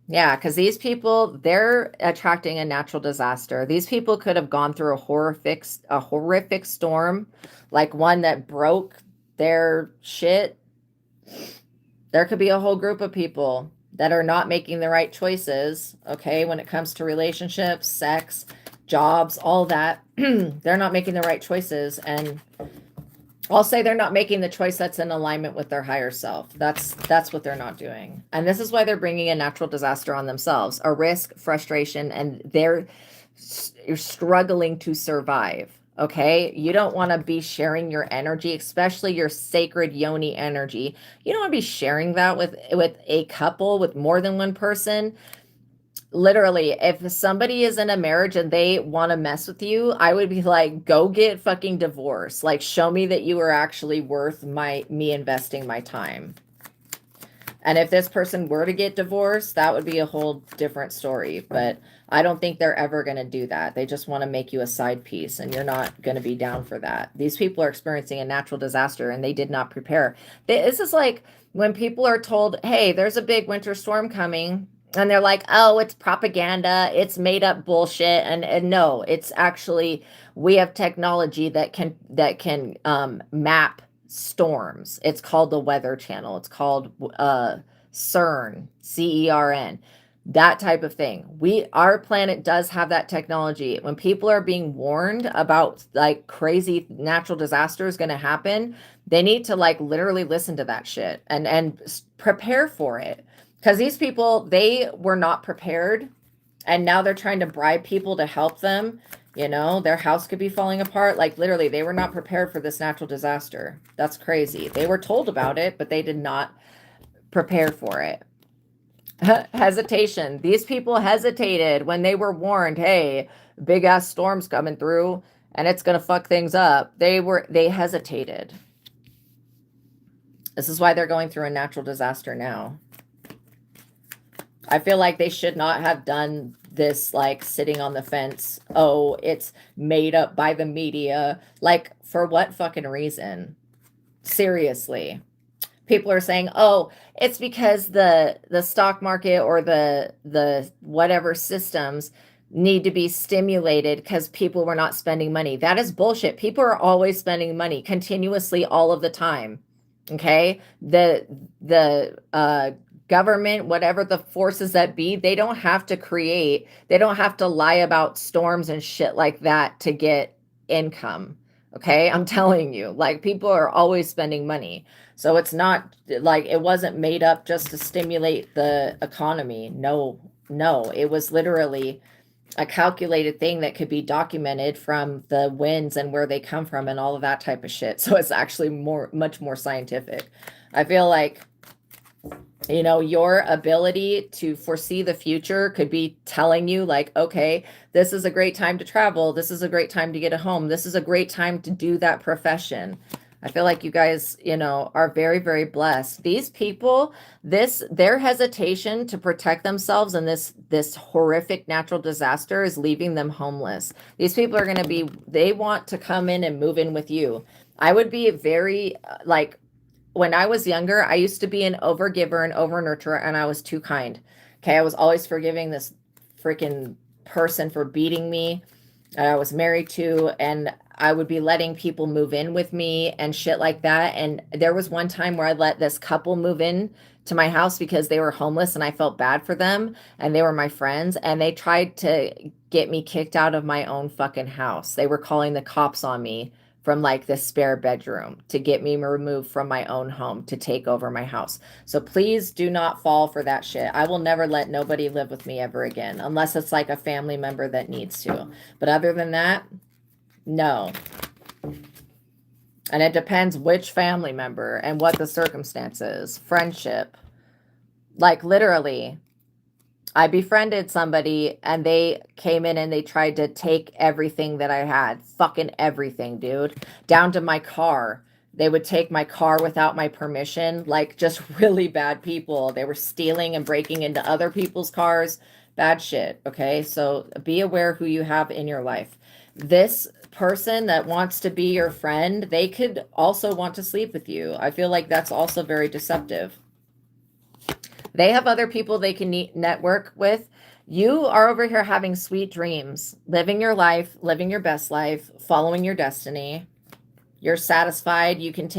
Yeah, because these people, they're attracting a natural disaster. These people could have gone through a horrific storm, like one that broke their shit. There could be a whole group of people that are not making the right choices, okay, when it comes to relationships, sex, jobs, all that. They're not making the right choices, and I'll say they're not making the choice that's in alignment with their higher self. That's what they're not doing. And this is why they're bringing a natural disaster on themselves, a risk, frustration, and you're struggling to survive. Okay? You don't want to be sharing your energy, especially your sacred yoni energy. You don't want to be sharing that with a couple, with more than one person. Literally, if somebody is in a marriage and they want to mess with you, I would be like, go get fucking divorced. Like, show me that you are actually worth me investing my time. And if this person were to get divorced, that would be a whole different story. But I don't think they're ever going to do that. They just want to make you a side piece, and you're not going to be down for that. These people are experiencing a natural disaster, and they did not prepare. This is like when people are told, hey, there's a big winter storm coming. And they're like, oh, it's propaganda. It's made up bullshit. And no, it's actually, we have technology that can map storms. It's called the Weather Channel. It's called CERN, CERN, that type of thing. Our planet does have that technology. When people are being warned about like crazy natural disasters going to happen, they need to like literally listen to that shit and prepare for it. Because these people, they were not prepared, and now they're trying to bribe people to help them. You know, their house could be falling apart. Like, literally, they were not prepared for this natural disaster. That's crazy. They were told about it, but they did not prepare for it. Hesitation. These people hesitated when they were warned, hey, big-ass storm's coming through, and it's going to fuck things up. They hesitated. This is why they're going through a natural disaster now. I feel like they should not have done this, like sitting on the fence. Oh, it's made up by the media. Like, for what fucking reason? Seriously. People are saying, oh, it's because the stock market or the whatever systems need to be stimulated because people were not spending money. That is bullshit. People are always spending money continuously all of the time. Okay? The government, whatever the forces that be, they don't have to lie about storms and shit like that to get income. Okay, I'm telling you, like, people are always spending money. So it's not like it wasn't made up just to stimulate the economy. No, it was literally a calculated thing that could be documented from the winds and where they come from and all of that type of shit. So it's actually much more scientific. I feel like, you know, your ability to foresee the future could be telling you like, okay, this is a great time to travel. This is a great time to get a home. This is a great time to do that profession. I feel like you guys, you know, are very, very blessed. These people, their hesitation to protect themselves in this horrific natural disaster is leaving them homeless. These people are going to they want to come in and move in with you. I would be very like, when I was younger, I used to be an overgiver and over nurturer, and I was too kind. Okay, I was always forgiving this freaking person for beating me that I was married to, and I would be letting people move in with me and shit like that. And there was one time where I let this couple move in to my house because they were homeless and I felt bad for them, and they were my friends, and they tried to get me kicked out of my own fucking house. They were calling the cops on me from like the spare bedroom to get me removed from my own home to take over my house. So please do not fall for that shit. I will never let nobody live with me ever again, unless it's like a family member that needs to. But other than that, no. And it depends which family member and what the circumstances. Friendship. Like, literally, I befriended somebody and they came in and they tried to take everything that I had. Fucking everything, dude. Down to my car. They would take my car without my permission. Like, just really bad people. They were stealing and breaking into other people's cars. Bad shit, okay? So be aware who you have in your life. This person that wants to be your friend, they could also want to sleep with you. I feel like that's also very deceptive. They have other people they can network with. You are over here having sweet dreams, living your life, living your best life, following your destiny. You're satisfied. You can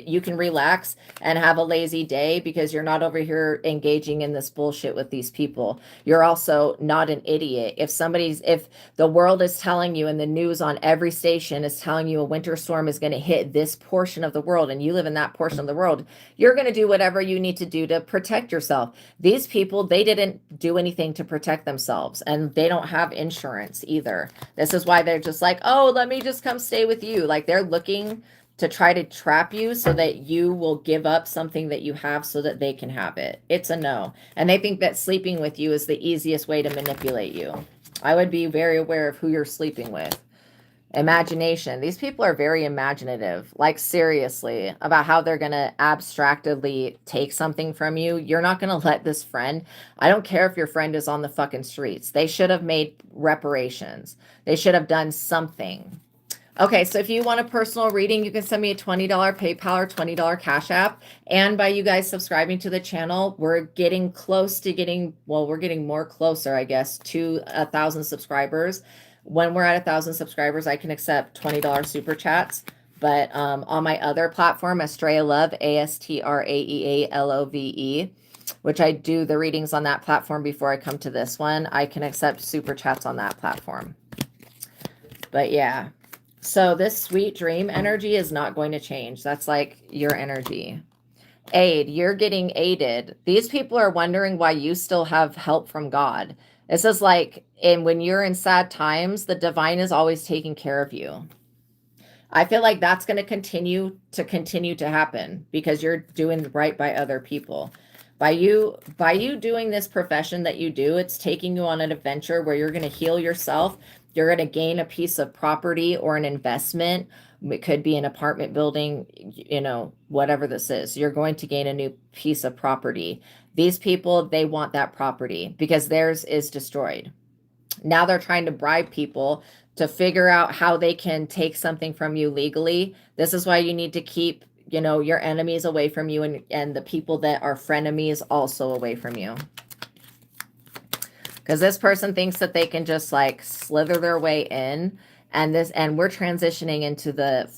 you can relax and have a lazy day because you're not over here engaging in this bullshit with these people. You're also not an idiot. If the world is telling you, and the news on every station is telling you a winter storm is going to hit this portion of the world, and you live in that portion of the world, you're going to do whatever you need to do to protect yourself. These people, they didn't do anything to protect themselves, and they don't have insurance either. This is why they're just like, oh, let me just come stay with you. Like, they're looking to try to trap you so that you will give up something that you have so that they can have it. It's a no. And they think that sleeping with you is the easiest way to manipulate you. I would be very aware of who you're sleeping with. Imagination. These people are very imaginative, like seriously, about how they're going to abstractly take something from you. You're not going to let this friend, I don't care if your friend is on the fucking streets. They should have made reparations. They should have done something. Okay, so if you want a personal reading, you can send me a $20 PayPal or $20 Cash App. And by you guys subscribing to the channel, we're getting close to we're getting more closer, I guess, to 1,000 subscribers. When we're at 1,000 subscribers, I can accept $20 super chats. But on my other platform, ASTRAEA Love, ASTRAEA LOVE, which I do the readings on that platform before I come to this one, I can accept super chats on that platform. But yeah. So this sweet dream energy is not going to change. That's like your energy. Aid, you're getting aided. These people are wondering why you still have help from God. This is like, and when you're in sad times, the divine is always taking care of you. I feel like that's going to continue to happen because you're doing right by other people. By you doing this profession that you do, it's taking you on an adventure where you're going to heal yourself. You're going to gain a piece of property or an investment. It could be an apartment building, you know, whatever this is. You're going to gain a new piece of property. These people, they want that property because theirs is destroyed. Now they're trying to bribe people to figure out how they can take something from you legally. This is why you need to keep, you know, your enemies away from you, and the people that are frenemies also away from you. Because this person thinks that they can just like slither their way in, and we're transitioning into the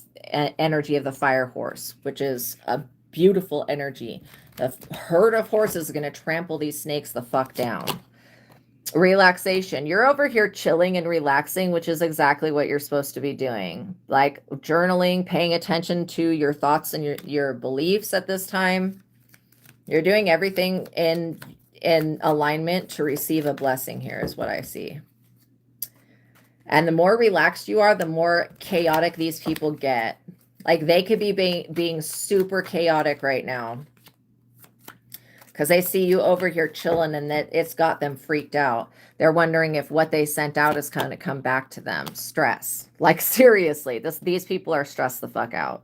energy of the fire horse, which is a beautiful energy. The herd of horses is going to trample these snakes the fuck down. Relaxation. You're over here chilling and relaxing, which is exactly what you're supposed to be doing. Like journaling, paying attention to your thoughts and your beliefs at this time. You're doing everything in alignment to receive a blessing here is what I see. And the more relaxed you are, the more chaotic these people get. Like they could be being super chaotic right now because they see you over here chilling, and that it's got them freaked out. They're wondering if what they sent out is going to come back to them. Stress. Like seriously, these people are stressed the fuck out.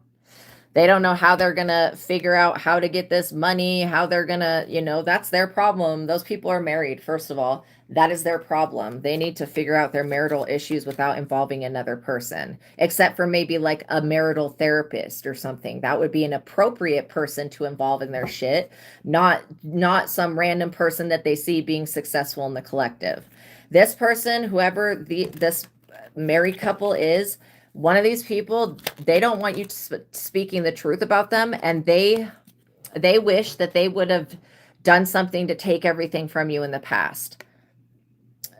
They don't know how they're going to figure out how to get this money, how they're going to, you know, that's their problem. Those people are married, first of all. That is their problem. They need to figure out their marital issues without involving another person, except for maybe like a marital therapist or something. That would be an appropriate person to involve in their shit, not some random person that they see being successful in the collective. This person, whoever this married couple is, one of these people, they don't want you speaking the truth about them, and they wish that they would have done something to take everything from you in the past.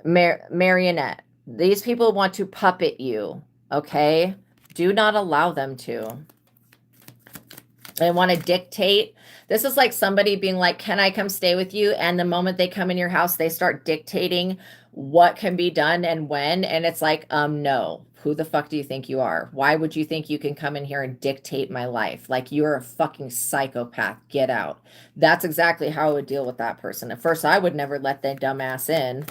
Marionette. These people want to puppet you, okay? Do not allow them to. They want to dictate. This is like somebody being like, can I come stay with you? And the moment they come in your house, they start dictating what can be done and when. And it's like, no. Who the fuck do you think you are? Why would you think you can come in here and dictate my life? Like you're a fucking psychopath. Get out. That's exactly how I would deal with that person. At first, I would never let that dumbass in.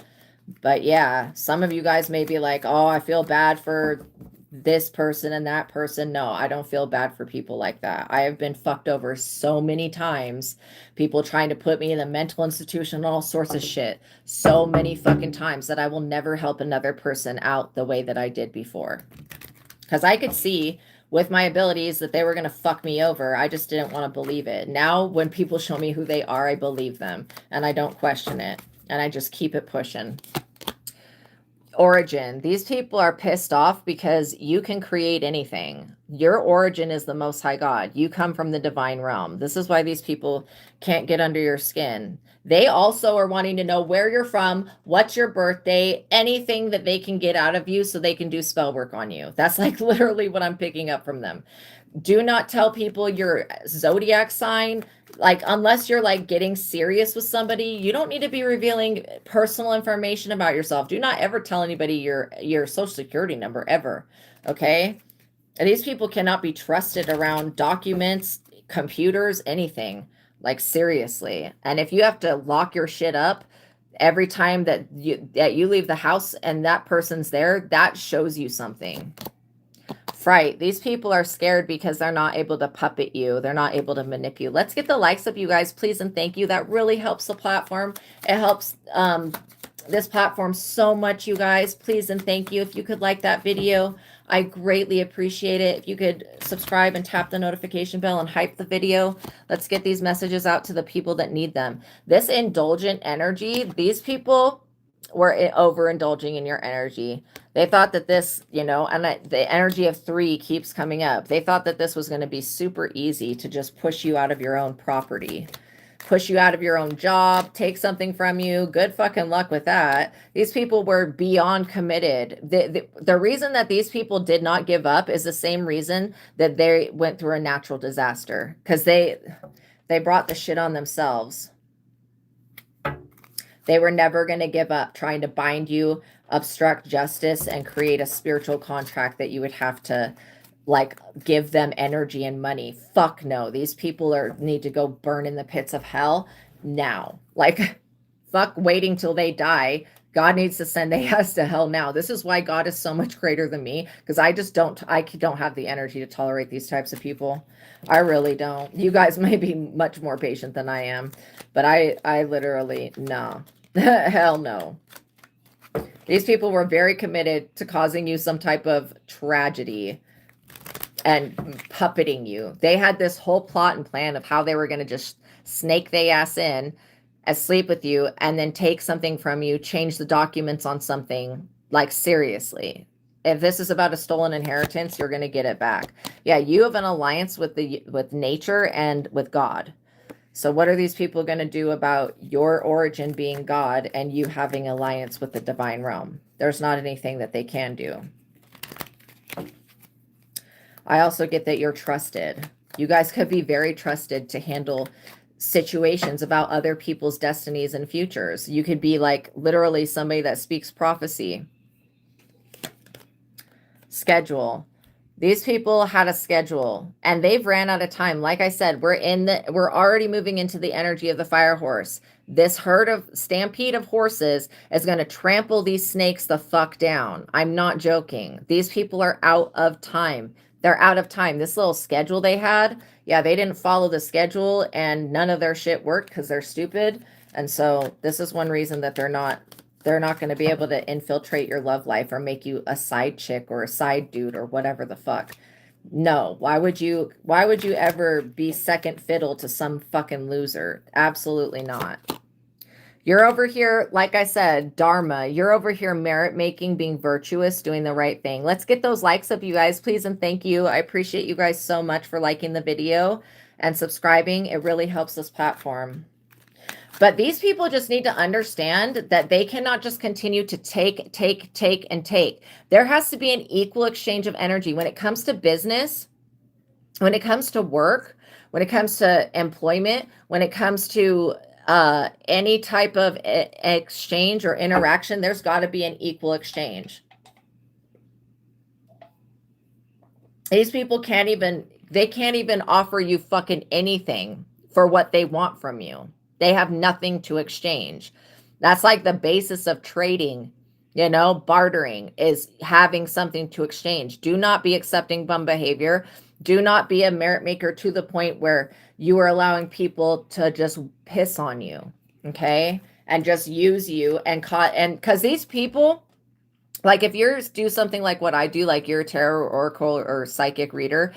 But yeah, some of you guys may be like, oh, I feel bad for this person and that person. No, I don't feel bad for people like that. I have been fucked over so many times. People trying to put me in a mental institution and all sorts of shit. So many fucking times that I will never help another person out the way that I did before. Because I could see with my abilities that they were going to fuck me over. I just didn't want to believe it. Now, when people show me who they are, I believe them. And I don't question it. And I just keep it pushing. Origin. These people are pissed off because you can create anything. Your origin is the Most High God. You come from the divine realm. This is why these people can't get under your skin. They also are wanting to know where you're from, what's your birthday, anything that they can get out of you so they can do spell work on you. That's like literally what I'm picking up from them. Do not tell people your zodiac sign. Like, unless you're like getting serious with somebody, you don't need to be revealing personal information about yourself. Do not ever tell anybody your social security number ever. Okay? And these people cannot be trusted around documents, computers, anything. Like, seriously. And if you have to lock your shit up every time that you leave the house and that person's there, that shows you something. Fright. These people are scared because they're not able to puppet you. They're not able to manipulate. Let's get the likes up, you guys, please, and thank you. That really helps the platform. It helps this platform so much, you guys. Please and thank you. If you could like that video, I greatly appreciate it. If you could subscribe and tap the notification bell and hype the video. Let's get these messages out to the people that need them. This indulgent energy, these people were overindulging in your energy. They thought that this, you know, and the energy of 3 keeps coming up. They thought that this was going to be super easy to just push you out of your own property, push you out of your own job, take something from you. Good fucking luck with that. These people were beyond committed. The reason that these people did not give up is the same reason that they went through a natural disaster, because they brought the shit on themselves. They were never going to give up trying to bind you, obstruct justice, and create a spiritual contract that you would have to, like, give them energy and money. Fuck no. These people need to go burn in the pits of hell now. Like, fuck waiting till they die. God needs to send their ass to hell now. This is why God is so much greater than me, because I don't have the energy to tolerate these types of people. I really don't. You guys may be much more patient than I am, but I literally, no. Hell no. These people were very committed to causing you some type of tragedy and puppeting you. They had this whole plot and plan of how they were going to just snake their ass in, sleep with you, and then take something from you, change the documents on something. Like, seriously. If this is about a stolen inheritance, you're going to get it back. Yeah, you have an alliance with nature and with God. So what are these people going to do about your origin being God and you having alliance with the divine realm? There's not anything that they can do. I also get that you're trusted. You guys could be very trusted to handle situations about other people's destinies and futures. You could be like literally somebody that speaks prophecy. Schedule. These people had a schedule and they've ran out of time. Like I said, we're already moving into the energy of the fire horse. This stampede of horses is going to trample these snakes the fuck down. I'm not joking. These people are out of time. They're out of time. This little schedule they had, yeah, they didn't follow the schedule and none of their shit worked because they're stupid. And so this is one reason that they're not going to be able to infiltrate your love life or make you a side chick or a side dude or whatever the fuck. No, why would you ever be second fiddle to some fucking loser? Absolutely not. You're over here, like I said, Dharma. You're over here merit making, being virtuous, doing the right thing. Let's get those likes up, you guys, please, and thank you. I appreciate you guys so much for liking the video and subscribing. It really helps this platform. But these people just need to understand that they cannot just continue to take, and take. There has to be an equal exchange of energy. When it comes to business, when it comes to work, when it comes to employment, when it comes to any type of exchange or interaction, there's got to be an equal exchange. These people can't even offer you fucking anything for what they want from you. They have nothing to exchange. That's like the basis of trading, you know, bartering is having something to exchange. Do not be accepting bum behavior. Do not be a merit maker to the point where you are allowing people to just piss on you, okay? And just use you and because these people, like if you do something like what I do, like you're a tarot oracle or psychic reader,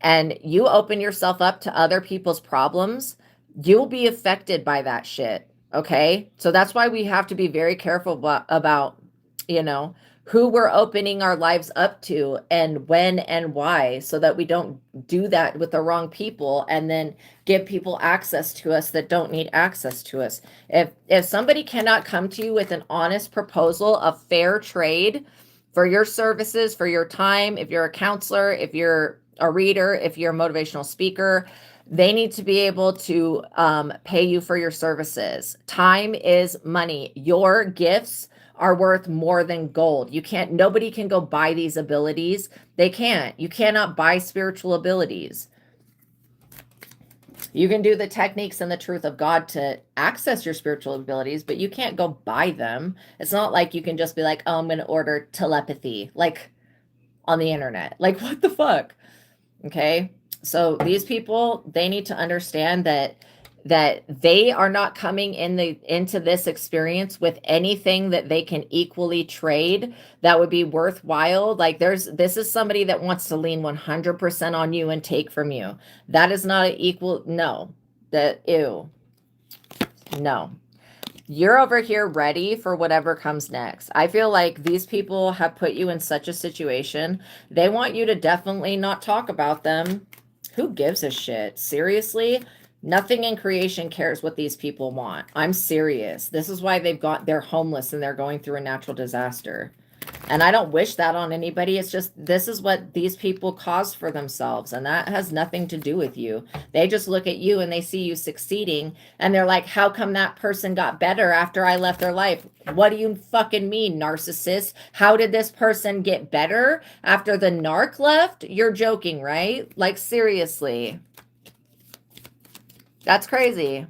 and you open yourself up to other people's problems, you'll be affected by that shit, okay? So that's why we have to be very careful about, you know, who we're opening our lives up to and when and why, so that we don't do that with the wrong people and then give people access to us that don't need access to us. If somebody cannot come to you with an honest proposal of fair trade for your services, for your time, if you're a counselor, if you're a reader, if you're a motivational speaker, they need to be able to pay you for your services. Time is money. Your gifts are worth more than gold. Nobody can go buy these abilities. They can't. You cannot buy spiritual abilities. You can do the techniques and the truth of God to access your spiritual abilities, but you can't go buy them. It's not like you can just be like, oh, I'm going to order telepathy, like on the internet. Like, what the fuck? Okay. So these people, they need to understand that they are not coming into this experience with anything that they can equally trade that would be worthwhile. Like this is somebody that wants to lean 100% on you and take from you. That is not an equal, no. No. You're over here ready for whatever comes next. I feel like these people have put you in such a situation. They want you to definitely not talk about them. Who gives a shit? Seriously? Nothing in creation cares what these people want. I'm serious. This is why they're homeless and they're going through a natural disaster. And I don't wish that on anybody. It's just, this is what these people caused for themselves. And that has nothing to do with you. They just look at you and they see you succeeding. And they're like, how come that person got better after I left their life? What do you fucking mean, narcissist? How did this person get better after the narc left? You're joking, right? Like, seriously. That's crazy.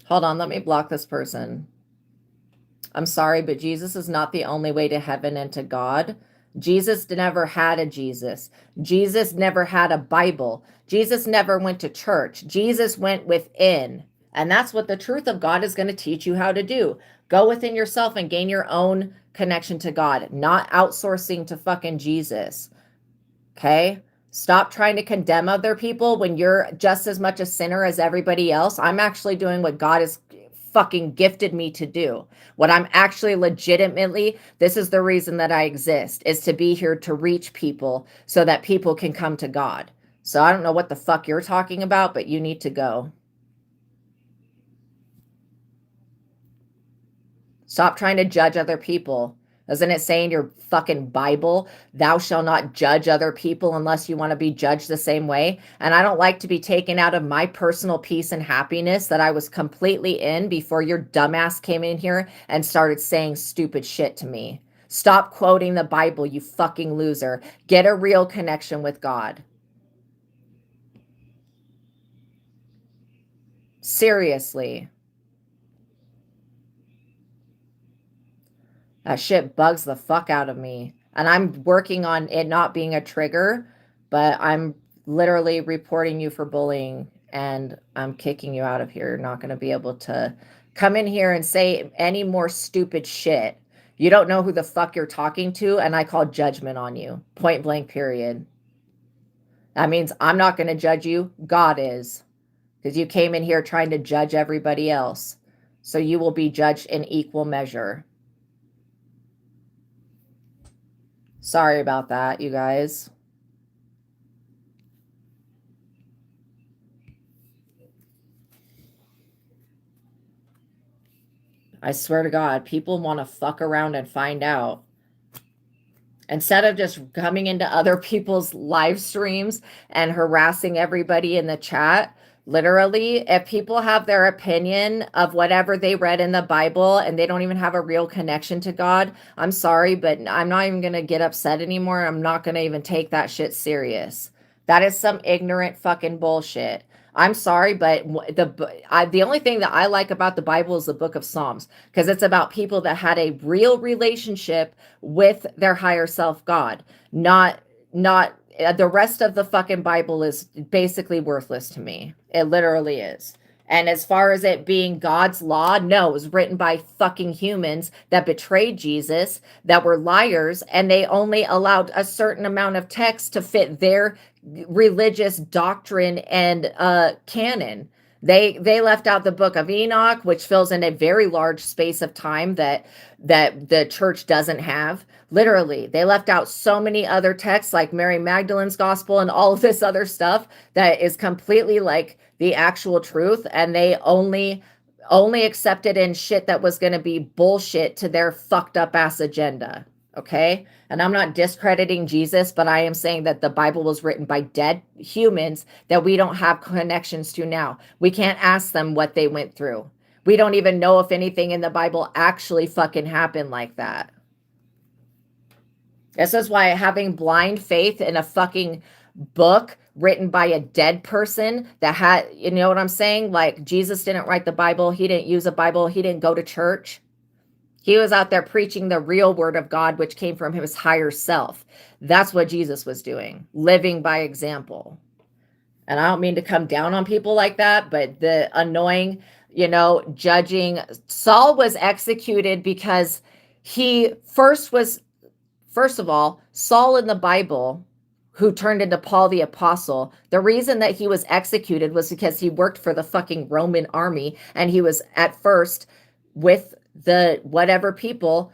Hold on, let me block this person. I'm sorry, but Jesus is not the only way to heaven and to God. Jesus never had a Jesus. Jesus never had a Bible. Jesus never went to church. Jesus went within. And that's what the truth of God is going to teach you how to do. Go within yourself and gain your own connection to God, not outsourcing to fucking Jesus. Okay? Stop trying to condemn other people when you're just as much a sinner as everybody else. I'm actually doing what God has fucking gifted me to do. What I'm actually legitimately, this is the reason that I exist, is to be here to reach people so that people can come to God. So I don't know what the fuck you're talking about, but you need to go. Stop trying to judge other people. Doesn't it say in your fucking Bible, thou shalt not judge other people unless you want to be judged the same way? And I don't like to be taken out of my personal peace and happiness that I was completely in before your dumbass came in here and started saying stupid shit to me. Stop quoting the Bible, you fucking loser. Get a real connection with God. Seriously. That shit bugs the fuck out of me. And I'm working on it not being a trigger, but I'm literally reporting you for bullying and I'm kicking you out of here. You're not going to be able to come in here and say any more stupid shit. You don't know who the fuck you're talking to, and I call judgment on you. Point blank, period. That means I'm not going to judge you. God is. Because you came in here trying to judge everybody else. So you will be judged in equal measure. Sorry about that, you guys. I swear to God, people want to fuck around and find out. Instead of just coming into other people's live streams and harassing everybody in the chat, literally, if people have their opinion of whatever they read in the Bible and they don't even have a real connection to God, I'm sorry, but I'm not even going to get upset anymore. I'm not going to even take that shit serious. That is some ignorant fucking bullshit. I'm sorry, but the only thing that I like about the Bible is the book of Psalms, because it's about people that had a real relationship with their higher self God, not the rest of the fucking Bible is basically worthless to me. It literally is. And as far as it being God's law, no, it was written by fucking humans that betrayed Jesus, that were liars, and they only allowed a certain amount of text to fit their religious doctrine and canon. They left out the book of Enoch, which fills in a very large space of time that the church doesn't have. Literally, they left out so many other texts like Mary Magdalene's gospel and all of this other stuff that is completely like the actual truth, and they only accepted in shit that was going to be bullshit to their fucked up ass agenda. Okay. And I'm not discrediting Jesus, but I am saying that the Bible was written by dead humans that we don't have connections to now. We can't ask them what they went through. We don't even know if anything in the Bible actually fucking happened like that. This is why having blind faith in a fucking book written by a dead person that had, you know what I'm saying? Like, Jesus didn't write the Bible. He didn't use a Bible. He didn't go to church. He was out there preaching the real word of God, which came from his higher self. That's what Jesus was doing, living by example. And I don't mean to come down on people like that, but the annoying, judging. Saul was executed because he first of all, Saul in the Bible, who turned into Paul the Apostle, the reason that he was executed was because he worked for the fucking Roman army, and he was at first with the whatever people.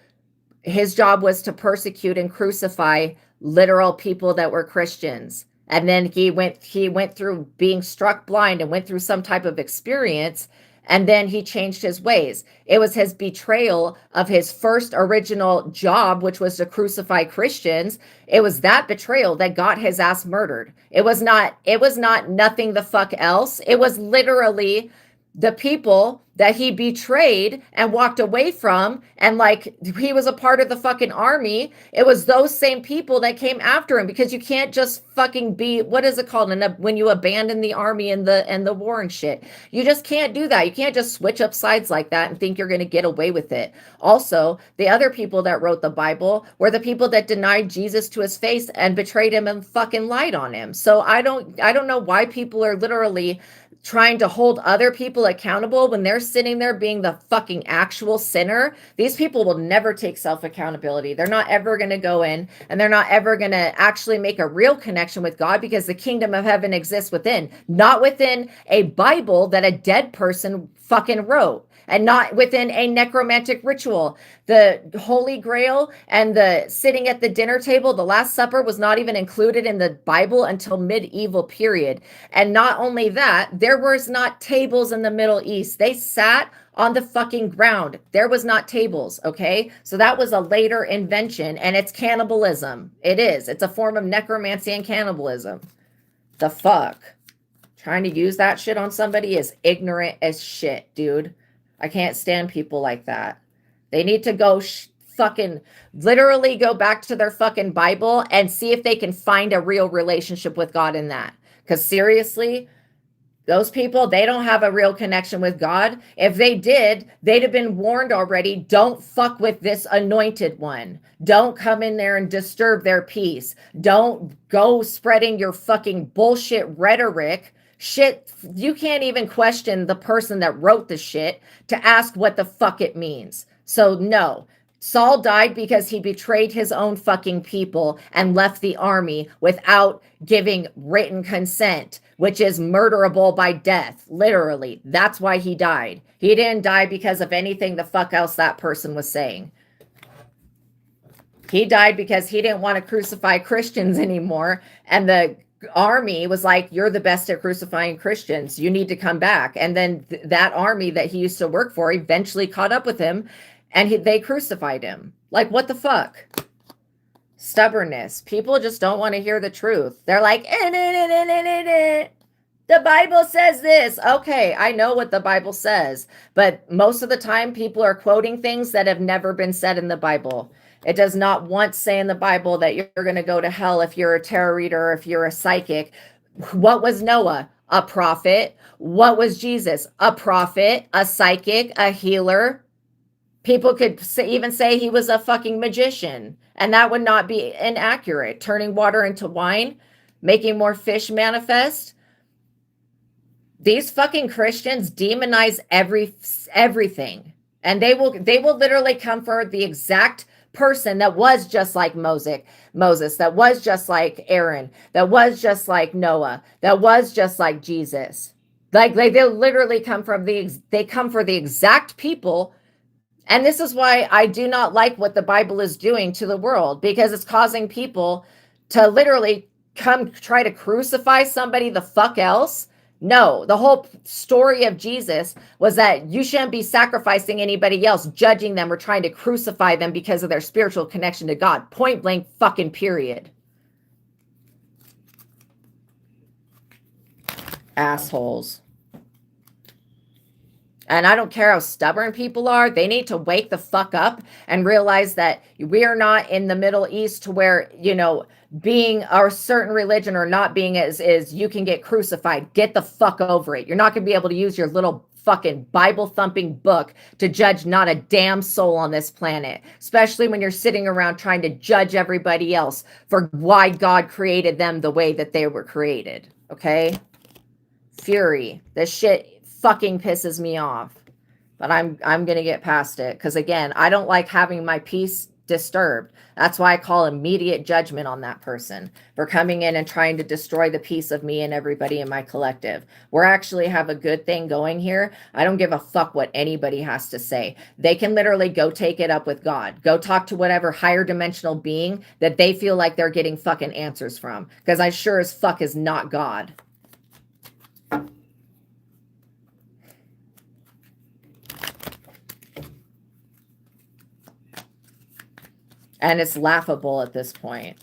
His job was to persecute and crucify literal people that were Christians. And then he went through being struck blind and went through some type of experience, and then he changed his ways. It was his betrayal of his first original job, which was to crucify Christians. It was that betrayal that got his ass murdered. It was not nothing the fuck else. It was literally the people that he betrayed and walked away from, and like he was a part of the fucking army. It was those same people that came after him, because you can't just fucking be, what is it called, when you abandon the army and the war and shit. You just can't do that. You can't just switch up sides like that and think you're going to get away with it. Also, the other people that wrote the Bible were the people that denied Jesus to his face and betrayed him and fucking lied on him. So I don't know why people are literally trying to hold other people accountable when they're sitting there being the fucking actual sinner. These people will never take self-accountability. They're not ever going to go in, and they're not ever going to actually make a real connection with God, because the kingdom of heaven exists within, not within a Bible that a dead person fucking wrote, and not within a necromantic ritual. The Holy Grail and the sitting at the dinner table, the Last Supper, was not even included in the Bible until medieval period. And not only that, there was not tables in the Middle East. They sat on the fucking ground. There was not tables, okay? So that was a later invention, and it's cannibalism. It is. It's a form of necromancy and cannibalism. The fuck? Trying to use that shit on somebody is ignorant as shit, dude. I can't stand people like that. They need to go fucking literally go back to their fucking Bible and see if they can find a real relationship with God in that. Because seriously, those people, they don't have a real connection with God. If they did, they'd have been warned already. Don't fuck with this anointed one. Don't come in there and disturb their peace. Don't go spreading your fucking bullshit rhetoric. Shit, you can't even question the person that wrote the shit to ask what the fuck it means. So no, Saul died because he betrayed his own fucking people and left the army without giving written consent, which is murderable by death. Literally, that's why he died. He didn't die because of anything the fuck else that person was saying. He died because he didn't want to crucify Christians anymore, and the army was like, you're the best at crucifying Christians, you need to come back. And then that army that he used to work for eventually caught up with him, and they crucified him. Like, what the fuck? Stubbornness. People just don't want to hear the truth. They're like, the Bible says this. Okay, I know what the Bible says, but most of the time people are quoting things that have never been said in the Bible. It does not once say in the Bible that you're going to go to hell if you're a tarot reader or if you're a psychic. What was Noah? A prophet. What was Jesus? A prophet, a psychic, a healer. People could even say he was a fucking magician, and that would not be inaccurate. Turning water into wine, making more fish manifest. These fucking Christians demonize everything, and they will literally come for the exact person that was just like Moses, that was just like Aaron, that was just like Noah, that was just like Jesus. Like they literally come from they come for the exact people. And this is why I do not like what the Bible is doing to the world, because it's causing people to literally come try to crucify somebody the fuck else. No, the whole story of Jesus was that you shouldn't be sacrificing anybody else, judging them, or trying to crucify them because of their spiritual connection to God. Point blank fucking period. Assholes. And I don't care how stubborn people are. They need to wake the fuck up and realize that we are not in the Middle East to where, you know, being a certain religion or not being is you can get crucified. Get the fuck over it. You're not going to be able to use your little fucking Bible thumping book to judge not a damn soul on this planet, especially when you're sitting around trying to judge everybody else for why God created them the way that they were created. Okay? Fury. This shit fucking pisses me off, but I'm going to get past it. Cause again, I don't like having my peace disturbed. That's why I call immediate judgment on that person for coming in and trying to destroy the peace of me and everybody in my collective. We're actually have a good thing going here. I don't give a fuck what anybody has to say. They can literally go take it up with God. Go talk to whatever higher dimensional being that they feel like they're getting fucking answers from. Cause I sure as fuck is not God. And it's laughable at this point.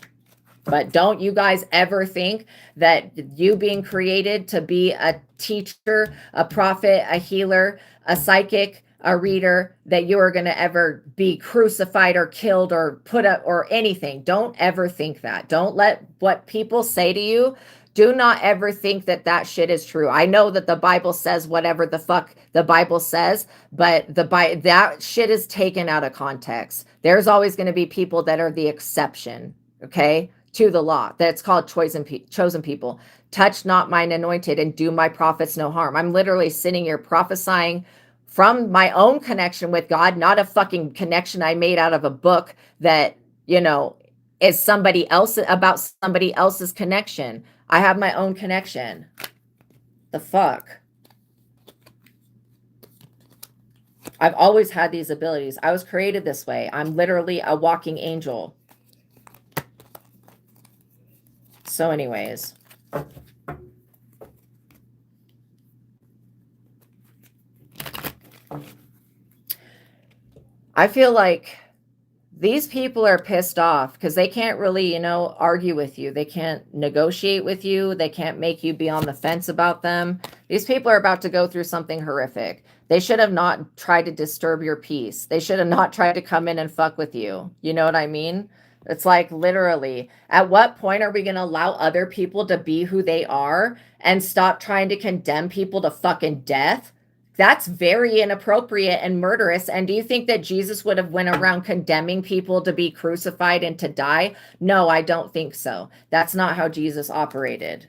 But don't you guys ever think that you being created to be a teacher, a prophet, a healer, a psychic, a reader, that you are going to ever be crucified or killed or put up or anything. Don't ever think that. Don't let what people say to you. Do not ever think that that shit is true. I know that the Bible says whatever the fuck the Bible says, but that shit is taken out of context. There's always going to be people that are the exception, okay, to the law. That's called chosen people. Touch not mine anointed and do my prophets no harm. I'm literally sitting here prophesying from my own connection with God, not a fucking connection I made out of a book that, you know, is somebody else about somebody else's connection. I have my own connection. The fuck? I've always had these abilities. I was created this way. I'm literally a walking angel. So anyways. I feel like these people are pissed off because they can't really, you know, argue with you. They can't negotiate with you. They can't make you be on the fence about them. These people are about to go through something horrific. They should have not tried to disturb your peace. They should have not tried to come in and fuck with you. You know what I mean? It's like literally, at what point are we going to allow other people to be who they are and stop trying to condemn people to fucking death? That's very inappropriate and murderous. And do you think that Jesus would have went around condemning people to be crucified and to die? No, I don't think so. That's not how Jesus operated.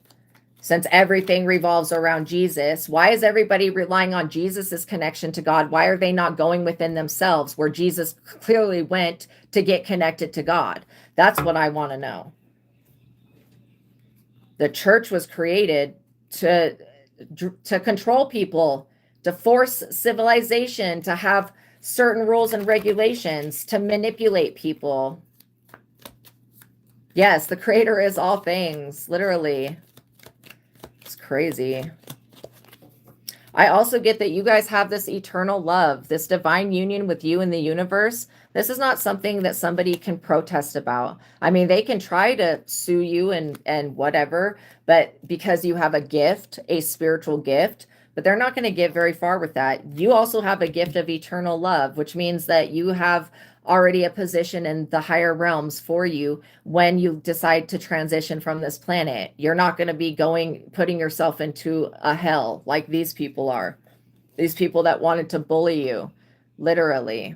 Since everything revolves around Jesus, why is everybody relying on Jesus's connection to God? Why are they not going within themselves where Jesus clearly went to get connected to God? That's what I want to know. The church was created to control people, to force civilization, to have certain rules and regulations, to manipulate people. Yes, the creator is all things, literally. It's crazy. I also get that you guys have this eternal love, this divine union with you in the universe. This is not something that somebody can protest about. I mean, they can try to sue you and whatever, but because you have a gift, a spiritual gift, but they're not going to get very far with that. You also have a gift of eternal love, which means that you have already a position in the higher realms for you when you decide to transition from this planet. You're not going to be putting yourself into a hell like these people are. These people that wanted to bully you, literally.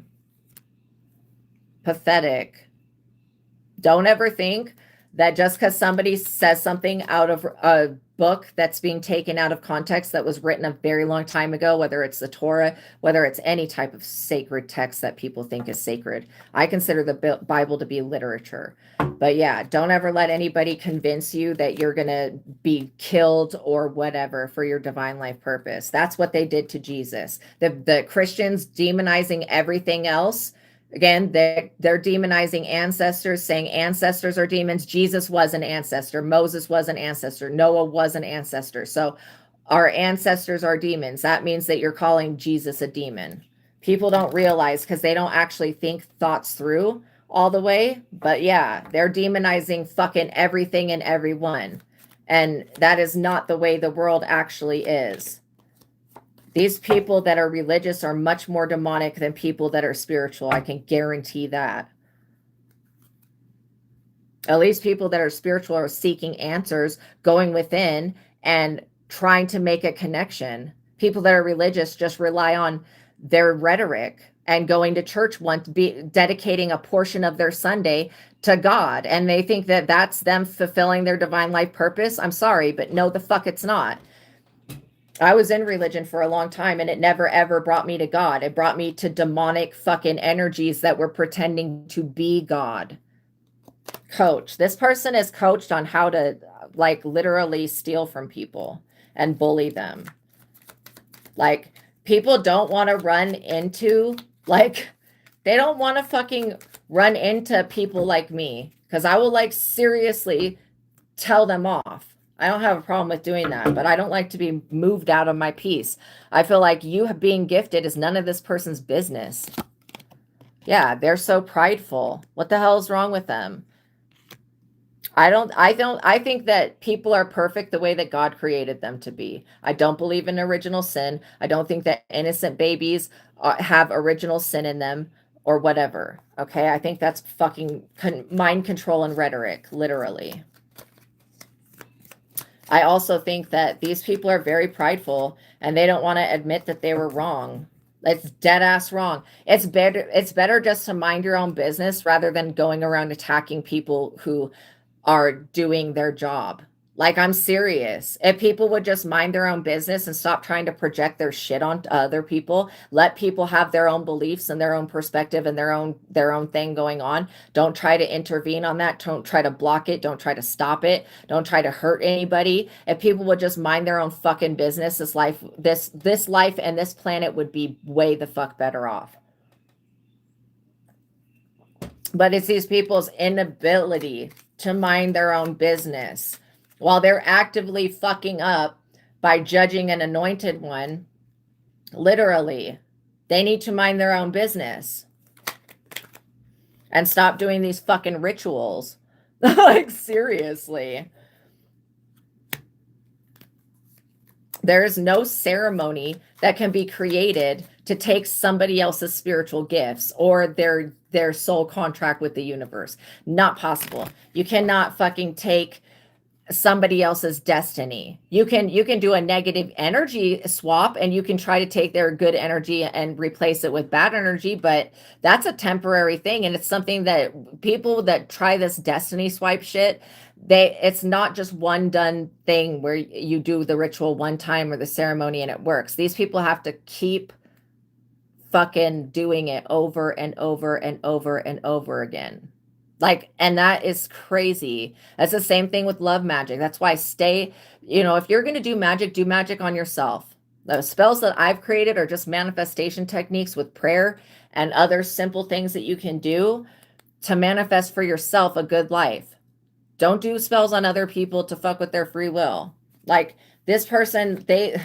Pathetic. Don't ever think that just because somebody says something out of book that's being taken out of context that was written a very long time ago, whether it's the Torah, whether it's any type of sacred text that people think is sacred. I consider the Bible to be literature. But yeah, don't ever let anybody convince you that you're going to be killed or whatever for your divine life purpose. That's what they did to Jesus. The Christians demonizing everything else. Again, they're demonizing ancestors, saying ancestors are demons. Jesus was an ancestor. Moses was an ancestor. Noah was an ancestor. So our ancestors are demons. That means that you're calling Jesus a demon. People don't realize because they don't actually think thoughts through all the way. But yeah, they're demonizing fucking everything and everyone. And that is not the way the world actually is. These people that are religious are much more demonic than people that are spiritual. I can guarantee that. At least people that are spiritual are seeking answers, going within and trying to make a connection. People that are religious just rely on their rhetoric and going to church once, dedicating a portion of their Sunday to God. And they think that that's them fulfilling their divine life purpose. I'm sorry, but no, the fuck it's not. I was in religion for a long time and it never ever brought me to God. It brought me to demonic fucking energies that were pretending to be God. Coach. This person is coached on how to like literally steal from people and bully them. Like people don't want to run into they don't want to fucking run into people like me because I will like seriously tell them off. I don't have a problem with doing that, but I don't like to be moved out of my peace. I feel like you being gifted is none of this person's business. Yeah, they're so prideful. What the hell is wrong with them? I think that people are perfect the way that God created them to be. I don't believe in original sin. I don't think that innocent babies have original sin in them or whatever. Okay, I think that's fucking mind control and rhetoric, literally. I also think that these people are very prideful and they don't want to admit that they were wrong. It's dead ass wrong. It's better just to mind your own business rather than going around attacking people who are doing their job. Like, I'm serious. If people would just mind their own business and stop trying to project their shit on other people, let people have their own beliefs and their own perspective and their own thing going on. Don't try to intervene on that. Don't try to block it. Don't try to stop it. Don't try to hurt anybody. If people would just mind their own fucking business, this life and this planet would be way the fuck better off. But it's these people's inability to mind their own business while they're actively fucking up by judging an anointed one. Literally, they need to mind their own business and stop doing these fucking rituals. Like, seriously. There is no ceremony that can be created to take somebody else's spiritual gifts or their soul contract with the universe. Not possible. You cannot fucking take somebody else's destiny. You can do a negative energy swap and you can try to take their good energy and replace it with bad energy, but that's a temporary thing. And it's something that people that try this destiny swipe shit, it's not just one done thing where you do the ritual one time or the ceremony and it works. These people have to keep fucking doing it over and over and over and over again. Like, and that is crazy. That's the same thing with love magic. That's why if you're going to do magic on yourself. The spells that I've created are just manifestation techniques with prayer and other simple things that you can do to manifest for yourself a good life. Don't do spells on other people to fuck with their free will. Like this person, they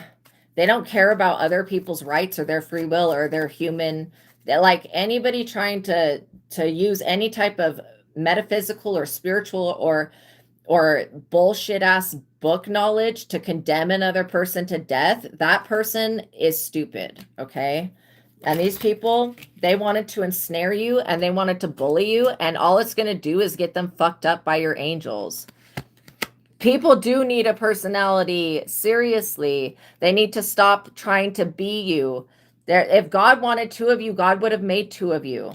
don't care about other people's rights or their free will or their human. Like anybody trying to use any type of metaphysical or spiritual or bullshit ass book knowledge to condemn another person to death, that person is stupid. Okay. And these people, they wanted to ensnare you and they wanted to bully you. And all it's going to do is get them fucked up by your angels. People do need a personality. Seriously. They need to stop trying to be you. If God wanted two of you, God would have made two of you.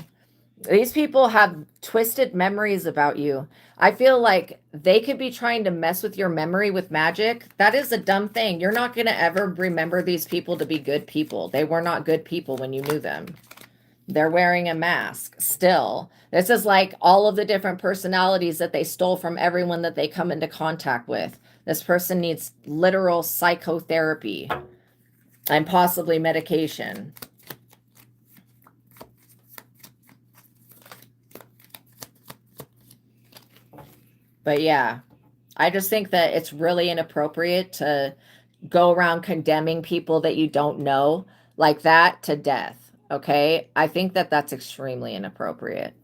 These people have twisted memories about you. I feel like they could be trying to mess with your memory with magic. That is a dumb thing. You're not going to ever remember these people to be good people. They were not good people when you knew them. They're wearing a mask still. This is like all of the different personalities that they stole from everyone that they come into contact with. This person needs literal psychotherapy and possibly medication. But yeah, I just think that it's really inappropriate to go around condemning people that you don't know like that to death. Okay. I think that that's extremely inappropriate.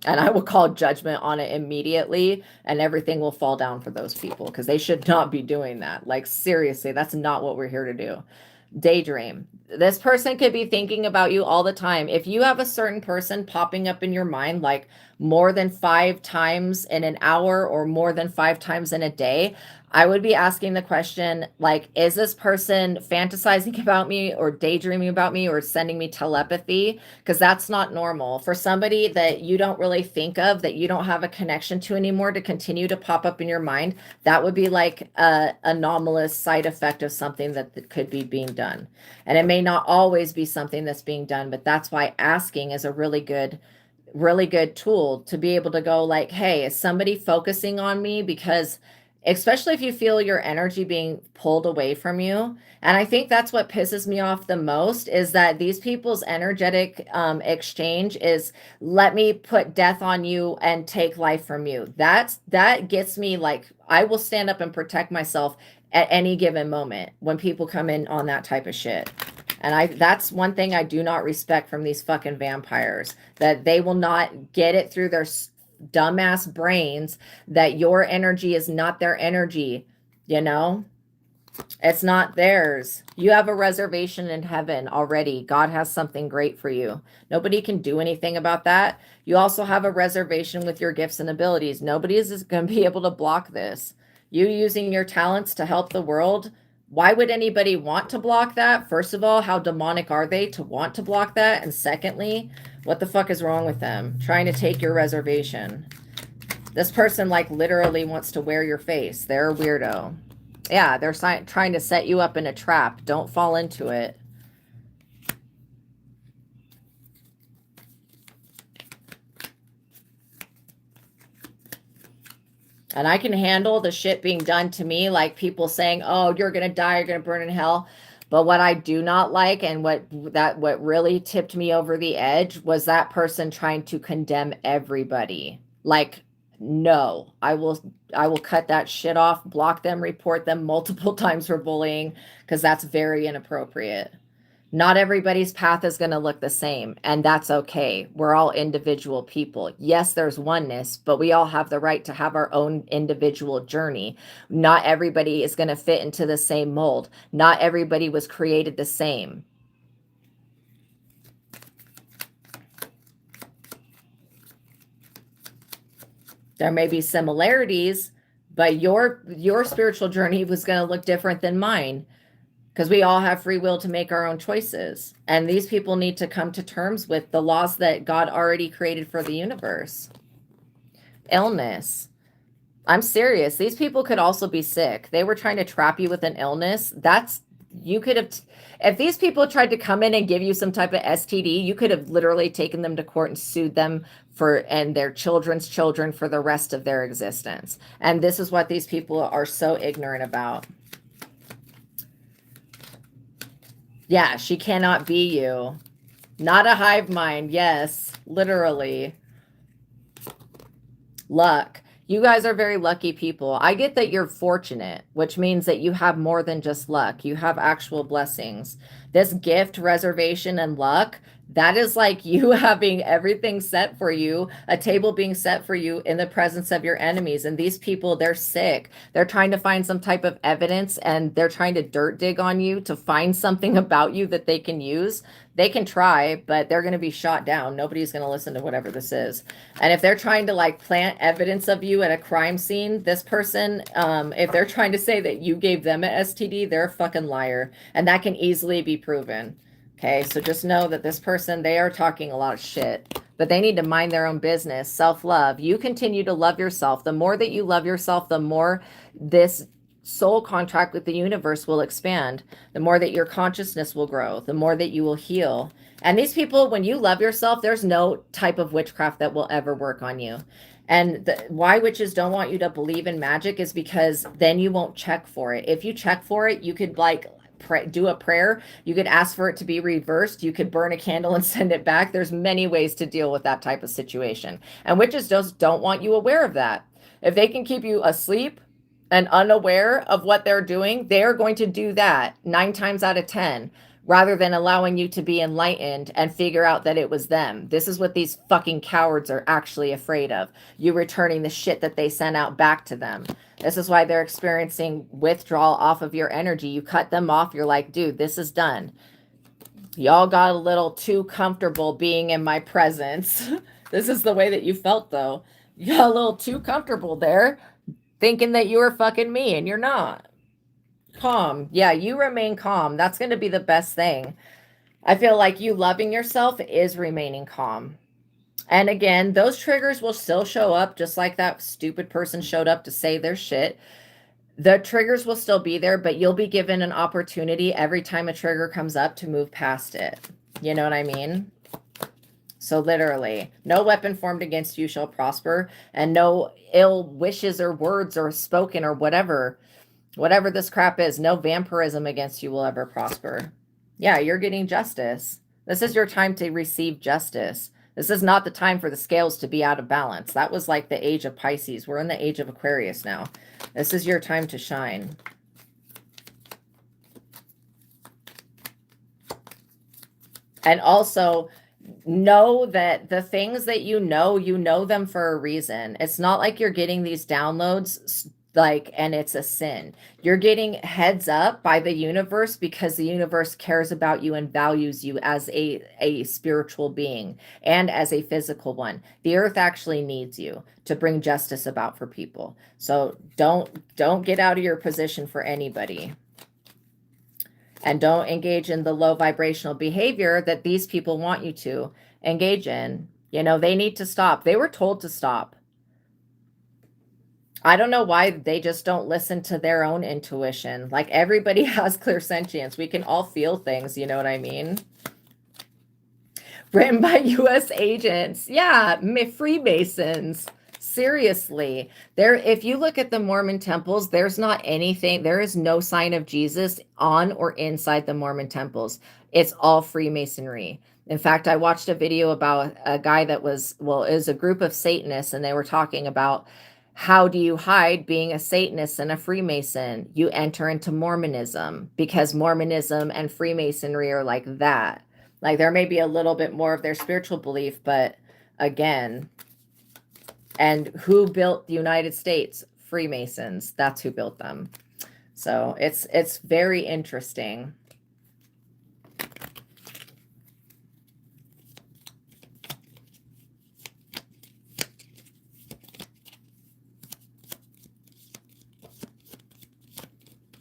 And I will call judgment on it immediately, and everything will fall down for those people because they should not be doing that. Like, seriously, that's not what we're here to do. Daydream. This person could be thinking about you all the time. If you have a certain person popping up in your mind, like more than 5 times in an hour or more than 5 times in a day, I would be asking the question, like, is this person fantasizing about me or daydreaming about me or sending me telepathy? Because that's not normal. For somebody that you don't really think of, that you don't have a connection to anymore, to continue to pop up in your mind, that would be like a anomalous side effect of something that could be being done. And it may not always be something that's being done, but that's why asking is a really good tool to be able to go like, hey, is somebody focusing on me? Because especially if you feel your energy being pulled away from you. And I think that's what pisses me off the most, is that these people's energetic exchange is, let me put death on you and take life from you. That gets me, like, I will stand up and protect myself at any given moment when people come in on that type of shit. And that's one thing I do not respect from these fucking vampires, that they will not get it through their dumbass brains that your energy is not their energy. You know, it's not theirs. You have a reservation in heaven already. God has something great for you. Nobody can do anything about that. You also have a reservation with your gifts and abilities. Nobody is going to be able to block this. You using your talents to help the world. Why would anybody want to block that? First of all, how demonic are they to want to block that? And secondly, what the fuck is wrong with them? Trying to take your reservation. This person, like, literally wants to wear your face. They're a weirdo. Yeah, they're trying to set you up in a trap. Don't fall into it. And I can handle the shit being done to me, like people saying, oh, you're going to die, you're going to burn in hell. But what I do not like, and what really tipped me over the edge, was that person trying to condemn everybody. Like, no, I will cut that shit off, block them, report them multiple times for bullying, because that's very inappropriate. Not everybody's path is going to look the same, and that's okay. We're all individual people. Yes, there's oneness, but we all have the right to have our own individual journey. Not everybody is going to fit into the same mold. Not everybody was created the same. There may be similarities, but your spiritual journey was going to look different than mine. Because we all have free will to make our own choices. And these people need to come to terms with the laws that God already created for the universe. Illness. I'm serious. These people could also be sick. They were trying to trap you with an illness. You could have, if these people tried to come in and give you some type of STD, you could have literally taken them to court and sued them and their children's children for the rest of their existence. And this is what these people are so ignorant about. Yeah, she cannot be you. Not a hive mind. Yes, literally. Luck. You guys are very lucky people. I get that you're fortunate, which means that you have more than just luck. You have actual blessings. This gift, reservation, and luck, that is like you having everything set for you, a table being set for you in the presence of your enemies. And these people, they're sick. They're trying to find some type of evidence, and they're trying to dirt dig on you to find something about you that they can use. They can try, but they're going to be shot down. Nobody's going to listen to whatever this is. And if they're trying to like plant evidence of you at a crime scene, this person, if they're trying to say that you gave them an STD, they're a fucking liar. And that can easily be proven. Okay, so just know that this person, they are talking a lot of shit. but they need to mind their own business. Self-love. You continue to love yourself. The more that you love yourself, the more this soul contract with the universe will expand. The more that your consciousness will grow, the more that you will heal. And these people, when you love yourself, there's no type of witchcraft that will ever work on you. And why witches don't want you to believe in magic is because then you won't check for it. If you check for it, you could like do a prayer. You could ask for it to be reversed. You could burn a candle and send it back. There's many ways to deal with that type of situation. And witches just don't want you aware of that. If they can keep you asleep and unaware of what they're doing, they're going to do that 9 times out of 10. Rather than allowing you to be enlightened and figure out that it was them. This is what these fucking cowards are actually afraid of. You returning the shit that they sent out back to them. This is why they're experiencing withdrawal off of your energy. You cut them off. You're like, dude, this is done. Y'all got a little too comfortable being in my presence. This is the way that you felt, though. You got a little too comfortable there, thinking that you were fucking me, and you're not. Calm. Yeah, you remain calm. That's going to be the best thing. I feel like you loving yourself is remaining calm. And again, those triggers will still show up, just like that stupid person showed up to say their shit. The triggers will still be there, but you'll be given an opportunity every time a trigger comes up to move past it. You know what I mean? So literally, no weapon formed against you shall prosper, and no ill wishes or words or spoken or whatever this crap is, no vampirism against you will ever prosper. Yeah, you're getting justice. This is your time to receive justice. This is not the time for the scales to be out of balance. That was like the age of Pisces. We're in the age of Aquarius now. This is your time to shine. And also know that the things that you know them for a reason. It's not like you're getting these downloads and it's a sin. You're getting heads up by the universe because the universe cares about you and values you as a spiritual being and as a physical one. The earth actually needs you to bring justice about for people. So don't get out of your position for anybody. And don't engage in the low vibrational behavior that these people want you to engage in. You know, they need to stop. They were told to stop. I don't know why they just don't listen to their own intuition. Like, everybody has clairsentience. We can all feel things, you know what I mean? Written by U.S. agents. Yeah, Freemasons. Seriously. If you look at the Mormon temples, there's not anything, there is no sign of Jesus on or inside the Mormon temples. It's all Freemasonry. In fact, I watched a video about a guy that is a group of Satanists, and they were talking about how do you hide being a Satanist and a Freemason? You enter into Mormonism, because Mormonism and Freemasonry are like that. Like, there may be a little bit more of their spiritual belief, but again, and who built the United States? Freemasons. That's who built them. So it's very interesting.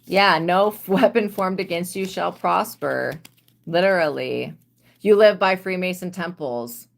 Yeah, no weapon formed against you shall prosper. Literally. You live by Freemason temples.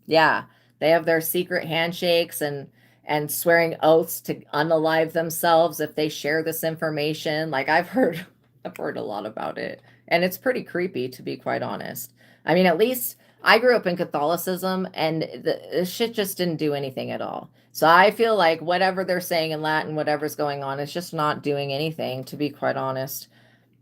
Yeah, they have their secret handshakes and swearing oaths to unalive themselves if they share this information. Like, I've heard a lot about it. And it's pretty creepy, to be quite honest. I mean, at least I grew up in Catholicism, and the shit just didn't do anything at all. So I feel like whatever they're saying in Latin, whatever's going on, is just not doing anything, to be quite honest.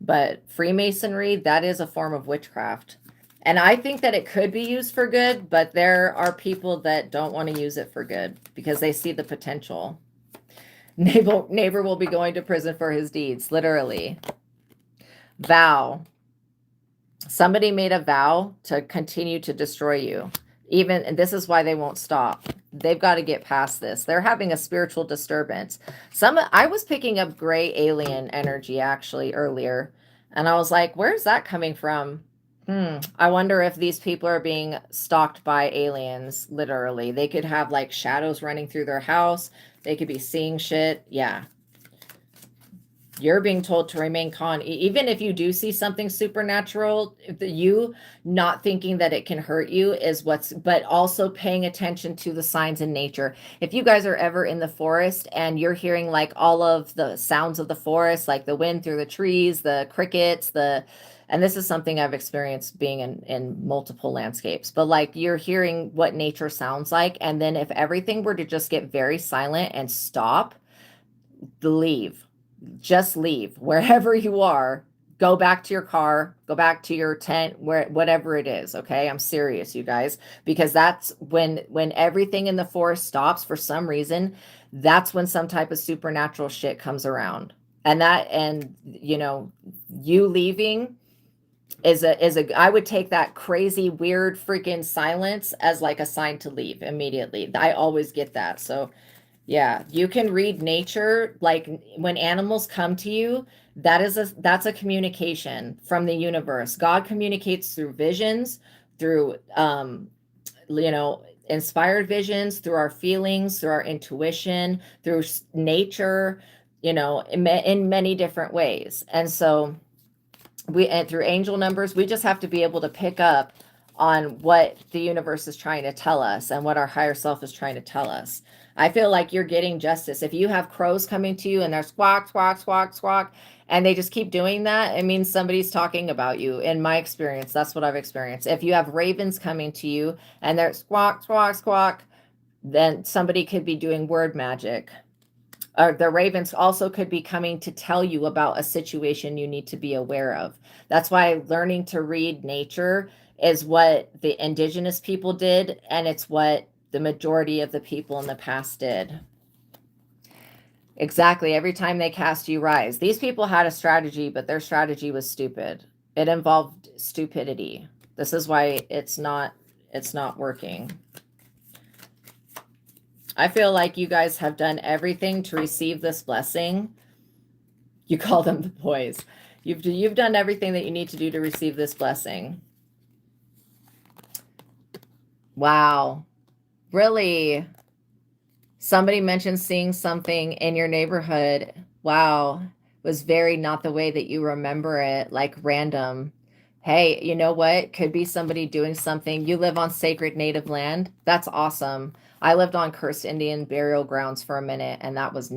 But Freemasonry, that is a form of witchcraft. And I think that it could be used for good, but there are people that don't want to use it for good because they see the potential. Neighbor will be going to prison for his deeds, literally. Vow. Somebody made a vow to continue to destroy you. And this is why they won't stop. They've got to get past this. They're having a spiritual disturbance. I was picking up gray alien energy actually earlier, and I was like, where's that coming from? I wonder if these people are being stalked by aliens, literally. They could have like shadows running through their house. They could be seeing shit. Yeah. You're being told to remain calm. Even if you do see something supernatural, you not thinking that it can hurt you is but also paying attention to the signs in nature. If you guys are ever in the forest and you're hearing like all of the sounds of the forest, like the wind through the trees, the crickets, and this is something I've experienced being in multiple landscapes, but like you're hearing what nature sounds like. And then if everything were to just get very silent and stop, leave. Just leave wherever you are. Go back to your car, go back to your tent, whatever it is. Okay. I'm serious, you guys, because that's when everything in the forest stops for some reason, that's when some type of supernatural shit comes around. And you leaving is I would take that crazy, weird, freaking silence as like a sign to leave immediately. I always get that. So yeah, you can read nature. Like when animals come to you, that's a communication from the universe. God communicates through visions, through inspired visions, through our feelings, through our intuition, through nature, in many different ways. And so and through angel numbers, we just have to be able to pick up on what the universe is trying to tell us and what our higher self is trying to tell us. I feel like you're getting justice. If you have crows coming to you and they're squawk, squawk, squawk, squawk, and they just keep doing that, it means somebody's talking about you. In my experience, that's what I've experienced. If you have ravens coming to you and they're squawk, squawk, squawk, then somebody could be doing word magic. Or the ravens also could be coming to tell you about a situation you need to be aware of. That's why learning to read nature is what the indigenous people did, and it's what the majority of the people in the past did. Exactly. Every time they cast you, rise. These people had a strategy, but their strategy was stupid. It involved stupidity. This is why it's not working. I feel like you guys have done everything to receive this blessing. You call them the boys. You've done everything that you need to do to receive this blessing. Wow. Really? Somebody mentioned seeing something in your neighborhood. Wow. It was very not the way that you remember it, like random. Hey, you know what? Could be somebody doing something. You live on sacred native land. That's awesome. I lived on cursed Indian burial grounds for a minute, and that was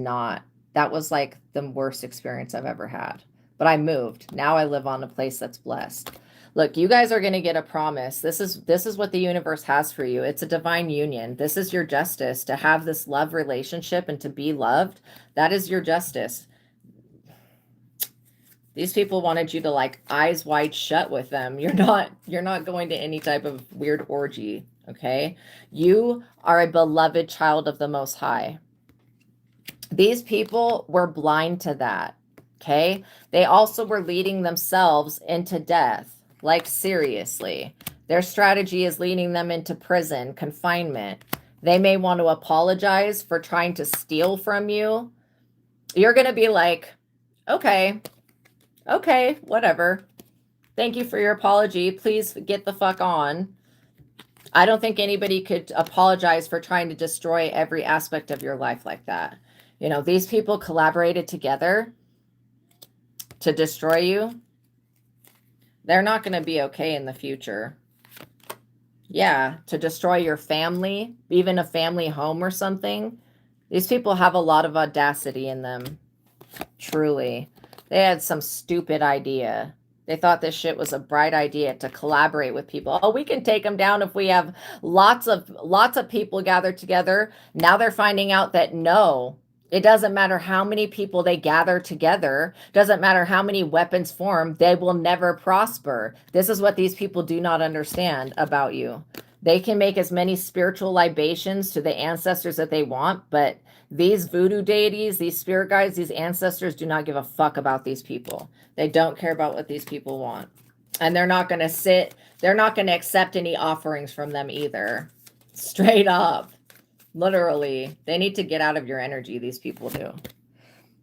like the worst experience I've ever had. But I moved. Now I live on a place that's blessed. Look, you guys are going to get a promise. This is what the universe has for you. It's a divine union. This is your justice to have this love relationship and to be loved. That is your justice. These people wanted you to like eyes wide shut with them. You're not going to any type of weird orgy, okay? You are a beloved child of the Most High. These people were blind to that, okay? They also were leading themselves into death. Like seriously, their strategy is leading them into prison, confinement. They may want to apologize for trying to steal from you. You're going to be like, okay, whatever. Thank you for your apology. Please get the fuck on. I don't think anybody could apologize for trying to destroy every aspect of your life like that. These people collaborated together to destroy you. They're not going to be okay in the future. Yeah, to destroy your family, even a family home or something. These people have a lot of audacity in them. Truly. They had some stupid idea. They thought this shit was a bright idea to collaborate with people. Oh, we can take them down if we have lots of people gathered together. Now they're finding out that no, it doesn't matter how many people they gather together. Doesn't matter how many weapons form. They will never prosper. This is what these people do not understand about you. They can make as many spiritual libations to the ancestors that they want, but these voodoo deities, these spirit guides, these ancestors do not give a fuck about these people. They don't care about what these people want. And they're not going to accept any offerings from them either. Straight up. Literally. They need to get out of your energy, these people do.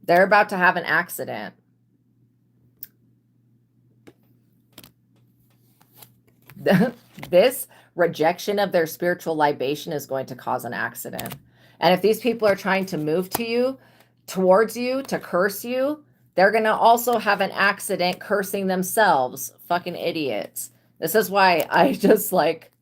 They're about to have an accident. This rejection of their spiritual libation is going to cause an accident. And if these people are trying to move to you, towards you, to curse you, They're going to also have an accident cursing themselves. Fucking idiots. This is why I just like,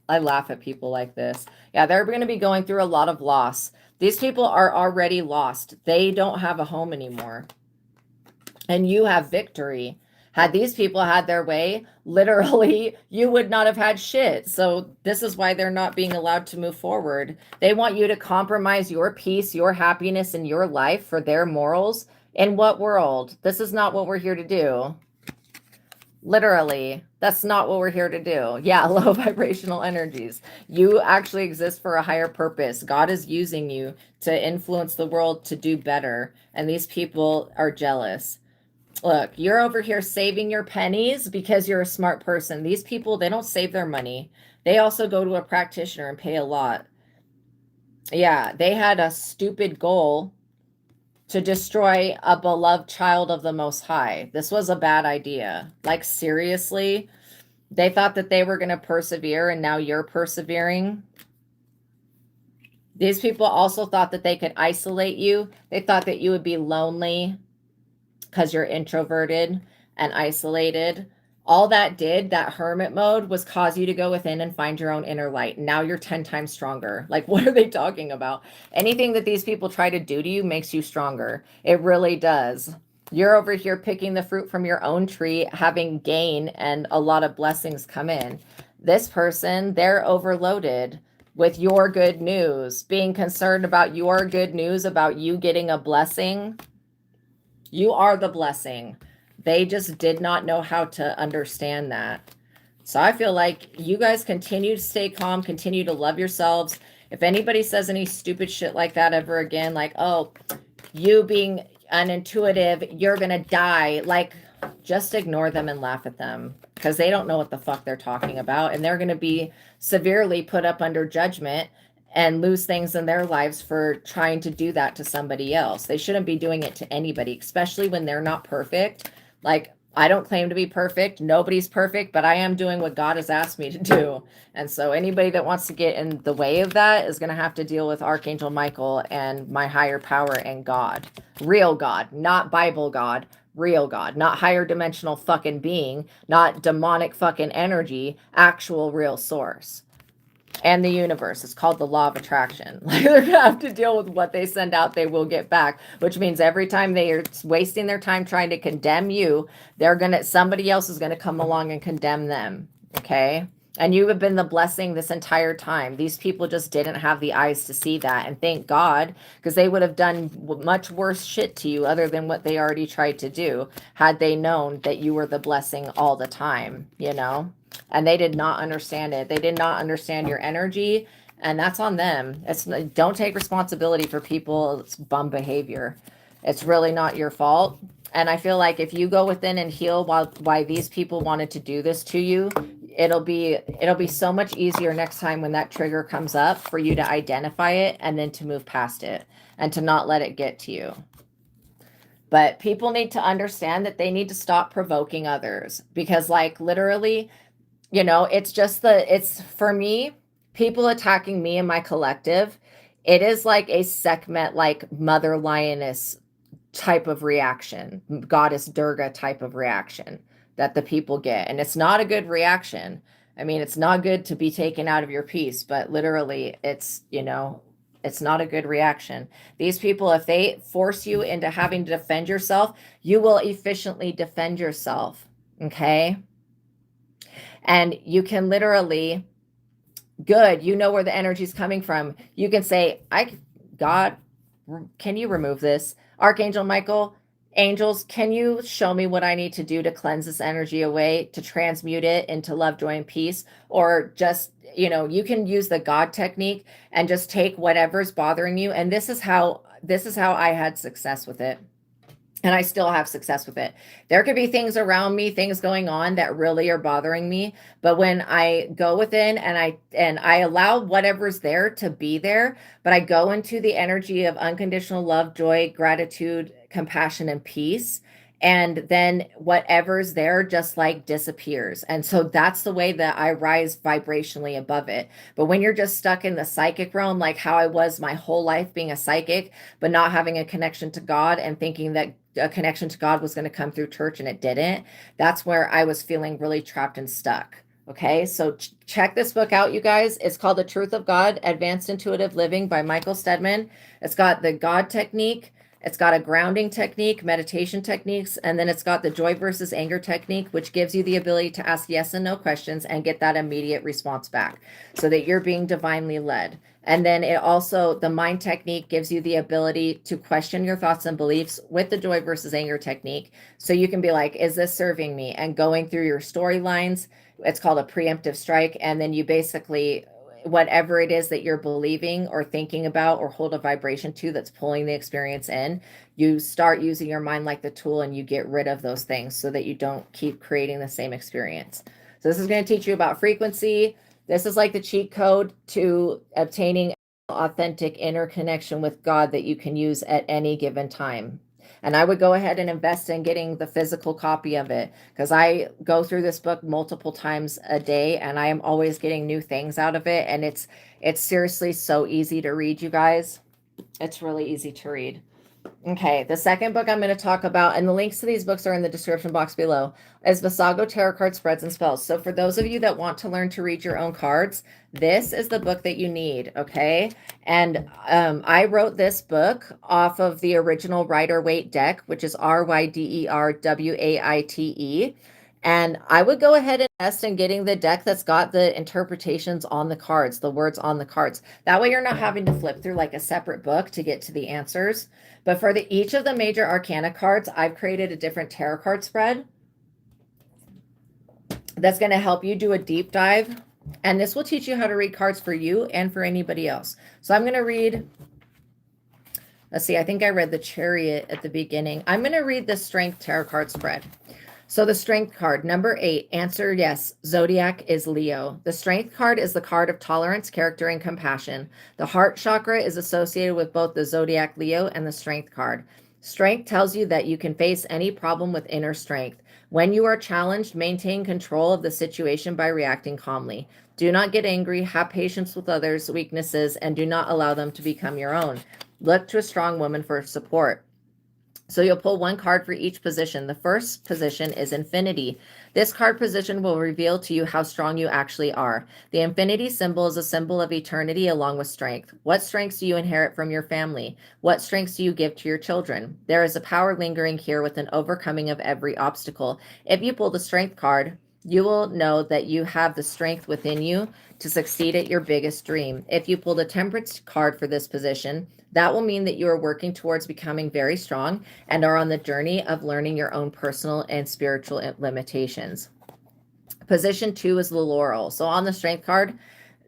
I laugh at people like this. Yeah, they're going to be going through a lot of loss. These people are already lost. They don't have a home anymore. And you have victory. Had these people had their way, literally, you would not have had shit. So this is why they're not being allowed to move forward. They want you to compromise your peace, your happiness, and your life for their morals. In what world? This is not what we're here to do. Literally, that's not what we're here to do. Yeah, low vibrational energies. You actually exist for a higher purpose. God is using you to influence the world to do better. And these people are jealous. Look, you're over here saving your pennies because you're a smart person. These people, they don't save their money. They also go to a practitioner and pay a lot. Yeah, they had a stupid goal to destroy a beloved child of the Most High. This was a bad idea. Like, seriously? They thought that they were going to persevere, and now you're persevering. These people also thought that they could isolate you. They thought that you would be lonely because you're introverted and isolated. All that did, that hermit mode, was cause you to go within and find your own inner light. Now you're 10 times stronger. Like, what are they talking about? Anything that these people try to do to you makes you stronger. It really does. You're over here picking the fruit from your own tree, having gain and a lot of blessings come in. This person, they're overloaded with your good news, being concerned about your good news, about you getting a blessing. You are the blessing. They just did not know how to understand that. So I feel like you guys continue to stay calm, continue to love yourselves. If anybody says any stupid shit like that ever again, like, oh, you being unintuitive, you're going to die, like, just ignore them and laugh at them, because they don't know what the fuck they're talking about. And they're going to be severely put up under judgment and lose things in their lives for trying to do that to somebody else. They shouldn't be doing it to anybody, especially when they're not perfect. Like, I don't claim to be perfect. Nobody's perfect, but I am doing what God has asked me to do. And so anybody that wants to get in the way of that is going to have to deal with Archangel Michael and my higher power and God. Real God, not Bible God. Real God, not higher dimensional fucking being, not demonic fucking energy, actual real source. And the universe. It's called the law of attraction. Like, they're gonna have to deal with what they send out, they will get back, which means every time they are wasting their time trying to condemn you, somebody else is gonna come along and condemn them. Okay? And you have been the blessing this entire time. These people just didn't have the eyes to see that. And thank God, because they would have done much worse shit to you other than what they already tried to do had they known that you were the blessing all the time, you know? And they did not understand it. They did not understand your energy, and that's on them. Don't take responsibility for people's bum behavior. It's really not your fault. And I feel like if you go within and heal why these people wanted to do this to you, it'll be so much easier next time when that trigger comes up for you to identify it and then to move past it and to not let it get to you. But people need to understand that they need to stop provoking others, because, like, literally, you know, it's for me, people attacking me and my collective, it is like a Sekhmet, like mother lioness type of reaction, goddess Durga type of reaction that the people get. And it's not a good reaction. I mean, it's not good to be taken out of your peace, but literally it's, you know, it's not a good reaction. These people, if they force you into having to defend yourself, you will efficiently defend yourself. Okay? And you can literally, good, you know where the energy is coming from. You can say, God, can you remove this? Archangel Michael, angels, can you show me what I need to do to cleanse this energy away, to transmute it into love, joy, and peace? Or just, you know, you can use the God technique and just take whatever's bothering you. And this is how I had success with it. And I still have success with it. There could be things around me, things going on that really are bothering me. But when I go within and I allow whatever's there to be there, but I go into the energy of unconditional love, joy, gratitude, compassion, and peace. And then whatever's there just like disappears. And so that's the way that I rise vibrationally above it. But when you're just stuck in the psychic realm, like how I was my whole life being a psychic, but not having a connection to God and thinking that a connection to God was going to come through church and it didn't, that's where I was feeling really trapped and stuck. Okay, so check this book out, you guys. It's called The Truth of God, Advanced Intuitive Living by Michael STEADMAN. It's got the God technique. It's got a grounding technique, meditation techniques, and then it's got the joy versus anger technique, which gives you the ability to ask yes and no questions and get that immediate response back so that you're being divinely led. And then it also, the mind technique gives you the ability to question your thoughts and beliefs with the joy versus anger technique. So you can be like, is this serving me? And going through your storylines, it's called a preemptive strike. And then you basically, whatever it is that you're believing or thinking about or hold a vibration to that's pulling the experience in, you start using your mind like the tool and you get rid of those things so that you don't keep creating the same experience. So this is going to teach you about frequency. This is like the cheat code to obtaining authentic inner connection with God that you can use at any given time. And I would go ahead and invest in getting the physical copy of it because I go through this book multiple times a day and I am always getting new things out of it. And it's seriously so easy to read, you guys. It's really easy to read. Okay, the second book I'm going to talk about, and the links to these books are in the description box below, is Visago Tarot Card Spreads and Spells. So for those of you that want to learn to read your own cards, this is the book that you need, okay? And I wrote this book off of the original Rider-Waite deck, which is Riderwaite. And I would go ahead and invest in getting the deck that's got the interpretations on the cards, the words on the cards. That way you're not having to flip through like a separate book to get to the answers. But for each of the major arcana cards, I've created a different tarot card spread that's going to help you do a deep dive. And this will teach you how to read cards for you and for anybody else. So I'm going to read, let's see, I think I read the Chariot at the beginning. I'm going to read the Strength tarot card spread. So the Strength card, number 8, answer yes, Zodiac is Leo. The Strength card is the card of tolerance, character, and compassion. The heart chakra is associated with both the Zodiac Leo and the Strength card. Strength tells you that you can face any problem with inner strength. When you are challenged, maintain control of the situation by reacting calmly. Do not get angry, have patience with others' weaknesses, and do not allow them to become your own. Look to a strong woman for support. So you'll pull one card for each position. The first position is Infinity. This card position will reveal to you how strong you actually are. The Infinity symbol is a symbol of eternity along with strength. What strengths do you inherit from your family? What strengths do you give to your children? There is a power lingering here with an overcoming of every obstacle. If you pull the Strength card, you will know that you have the strength within you to succeed at your biggest dream. If you pull the Temperance card for this position, that will mean that you are working towards becoming very strong and are on the journey of learning your own personal and spiritual limitations. Position 2 is the Laurel. So on the Strength card,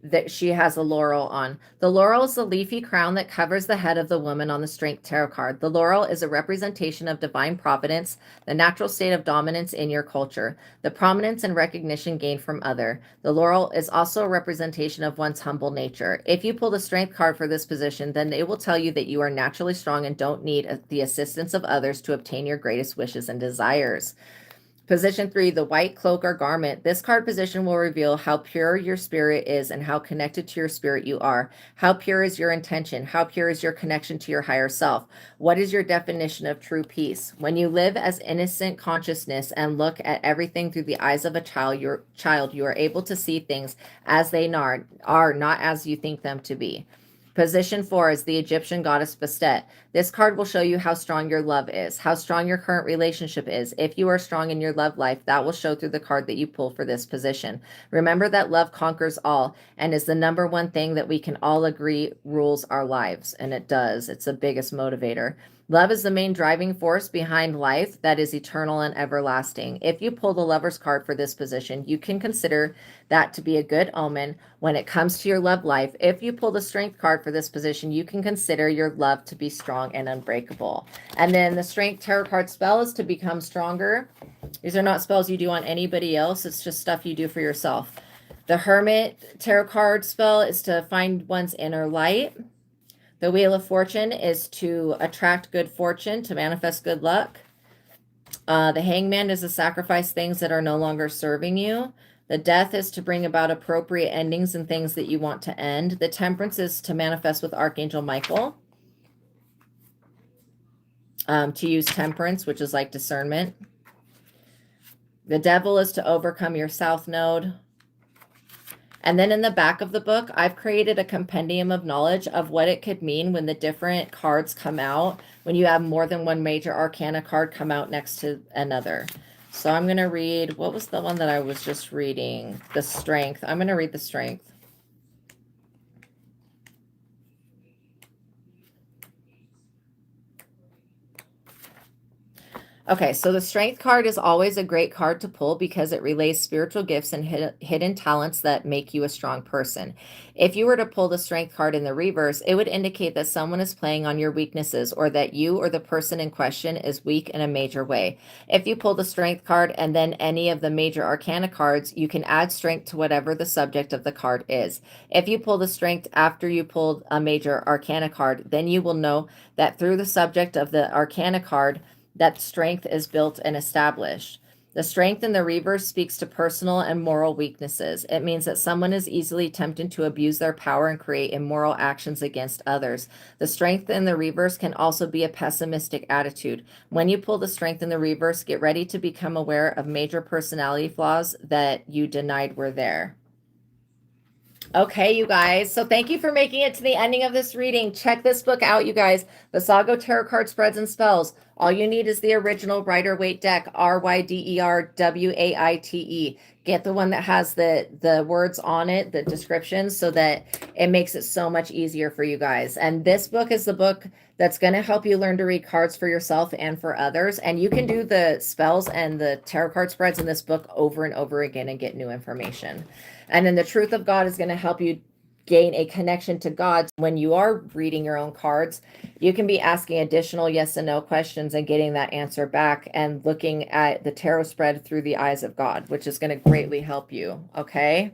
that she has a laurel on. The laurel is the leafy crown that covers the head of the woman on the Strength tarot card. The laurel is a representation of divine providence, the natural state of dominance in your culture, the prominence and recognition gained from other. The laurel is also a representation of one's humble nature. If you pull the Strength card for this position, then it will tell you that you are naturally strong and don't need the assistance of others to obtain your greatest wishes and desires. Position 3, the white cloak or garment. This card position will reveal how pure your spirit is and how connected to your spirit you are. How pure is your intention? How pure is your connection to your higher self? What is your definition of true peace? When you live as innocent consciousness and look at everything through the eyes of a child, you are able to see things as they are, not as you think them to be. Position 4 is the Egyptian goddess Bastet. This card will show you how strong your love is, how strong your current relationship is. If you are strong in your love life, that will show through the card that you pull for this position. Remember that love conquers all and is the number one thing that we can all agree rules our lives. And it does. It's the biggest motivator. Love is the main driving force behind life that is eternal and everlasting. If you pull the Lover's card for this position, you can consider that to be a good omen when it comes to your love life. If you pull the Strength card for this position, you can consider your love to be strong and unbreakable. And then the Strength tarot card spell is to become stronger. These are not spells you do on anybody else. It's just stuff you do for yourself. The Hermit tarot card spell is to find one's inner light. The Wheel of Fortune is to attract good fortune, to manifest good luck. The Hangman is to sacrifice things that are no longer serving you. The Death is to bring about appropriate endings and things that you want to end. The Temperance is to manifest with Archangel Michael. to use temperance, which is like discernment. The devil is to overcome your south node. And then in the back of the book, I've created a compendium of knowledge of what it could mean when the different cards come out, when you have more than one major arcana card come out next to another. So I'm going to read, what was the one that I was just reading? The Strength. I'm going to read the Strength. Okay, so the Strength card is always a great card to pull because it relays spiritual gifts and hidden talents that make you a strong person. If you were to pull the Strength card in the reverse, it would indicate that someone is playing on your weaknesses or that you or the person in question is weak in a major way. If you pull the Strength card and then any of the major arcana cards, you can add strength to whatever the subject of the card is. If you pull the Strength after you pulled a major arcana card, then you will know that through the subject of the arcana card, that strength is built and established. The Strength in the reverse speaks to personal and moral weaknesses. It means that someone is easily tempted to abuse their power and create immoral actions against others. The Strength in the reverse can also be a pessimistic attitude. When you pull the Strength in the reverse, get ready to become aware of major personality flaws that you denied were there. Okay, you guys. So thank you for making it to the ending of this reading. Check this book out, you guys. The Sago Tarot Card Spreads and Spells. All you need is the original Rider-Waite deck, RYDERWAITE. Get the one that has the words on it, the descriptions, so that it makes it so much easier for you guys. And this book is the book that's going to help you learn to read cards for yourself and for others. And you can do the spells and the tarot card spreads in this book over and over again and get new information. And then the Truth of God is going to help you gain a connection to God. When you are reading your own cards, you can be asking additional yes and no questions and getting that answer back and looking at the tarot spread through the eyes of God, which is going to greatly help you. Okay.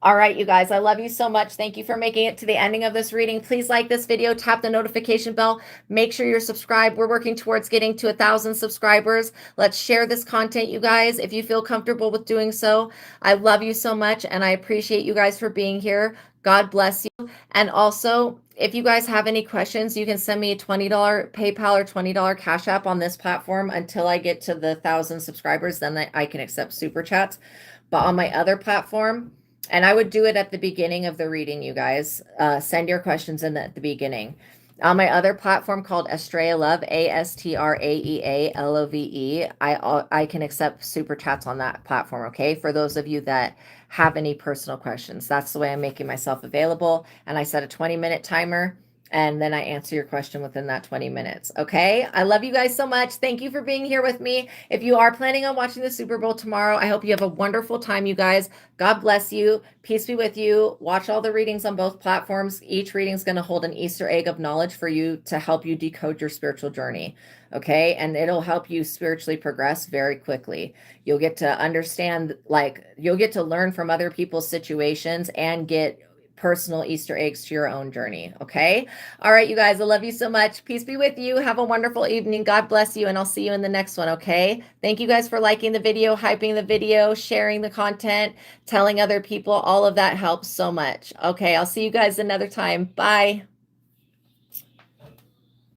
All right, you guys, I love you so much. Thank you for making it to the ending of this reading. Please like this video, tap the notification bell, make sure you're subscribed. We're working towards getting to 1,000 subscribers. Let's share this content, you guys, if you feel comfortable with doing so. I love you so much, and I appreciate you guys for being here. God bless you. And also, if you guys have any questions, you can send me a $20 PayPal or $20 Cash App on this platform until I get to the 1,000 subscribers. Then I can accept super chats. But on my other platform, and I would do it at the beginning of the reading, you guys. Send your questions in at the beginning. On my other platform called ASTRAEA Love, ASTRAEA LOVE, I can accept super chats on that platform, okay? For those of you that have any personal questions. That's the way I'm making myself available. And I set a 20-minute timer, and then I answer your question within that 20 minutes. Okay. I love you guys so much. Thank you for being here with me. If you are planning on watching the Super Bowl tomorrow, I hope you have a wonderful time, you guys. God bless you. Peace be with you. Watch all the readings on both platforms. Each reading is going to hold an Easter egg of knowledge for you to help you decode your spiritual journey. Okay. And it'll help you spiritually progress very quickly. You'll get to understand, you'll get to learn from other people's situations and get personal Easter eggs to your own journey. Okay. All right, you guys, I love you so much. Peace be with you. Have a wonderful evening. God bless you. And I'll see you in the next one. Okay. Thank you guys for liking the video, hyping the video, sharing the content, telling other people. All of that helps so much. Okay. I'll see you guys another time. Bye.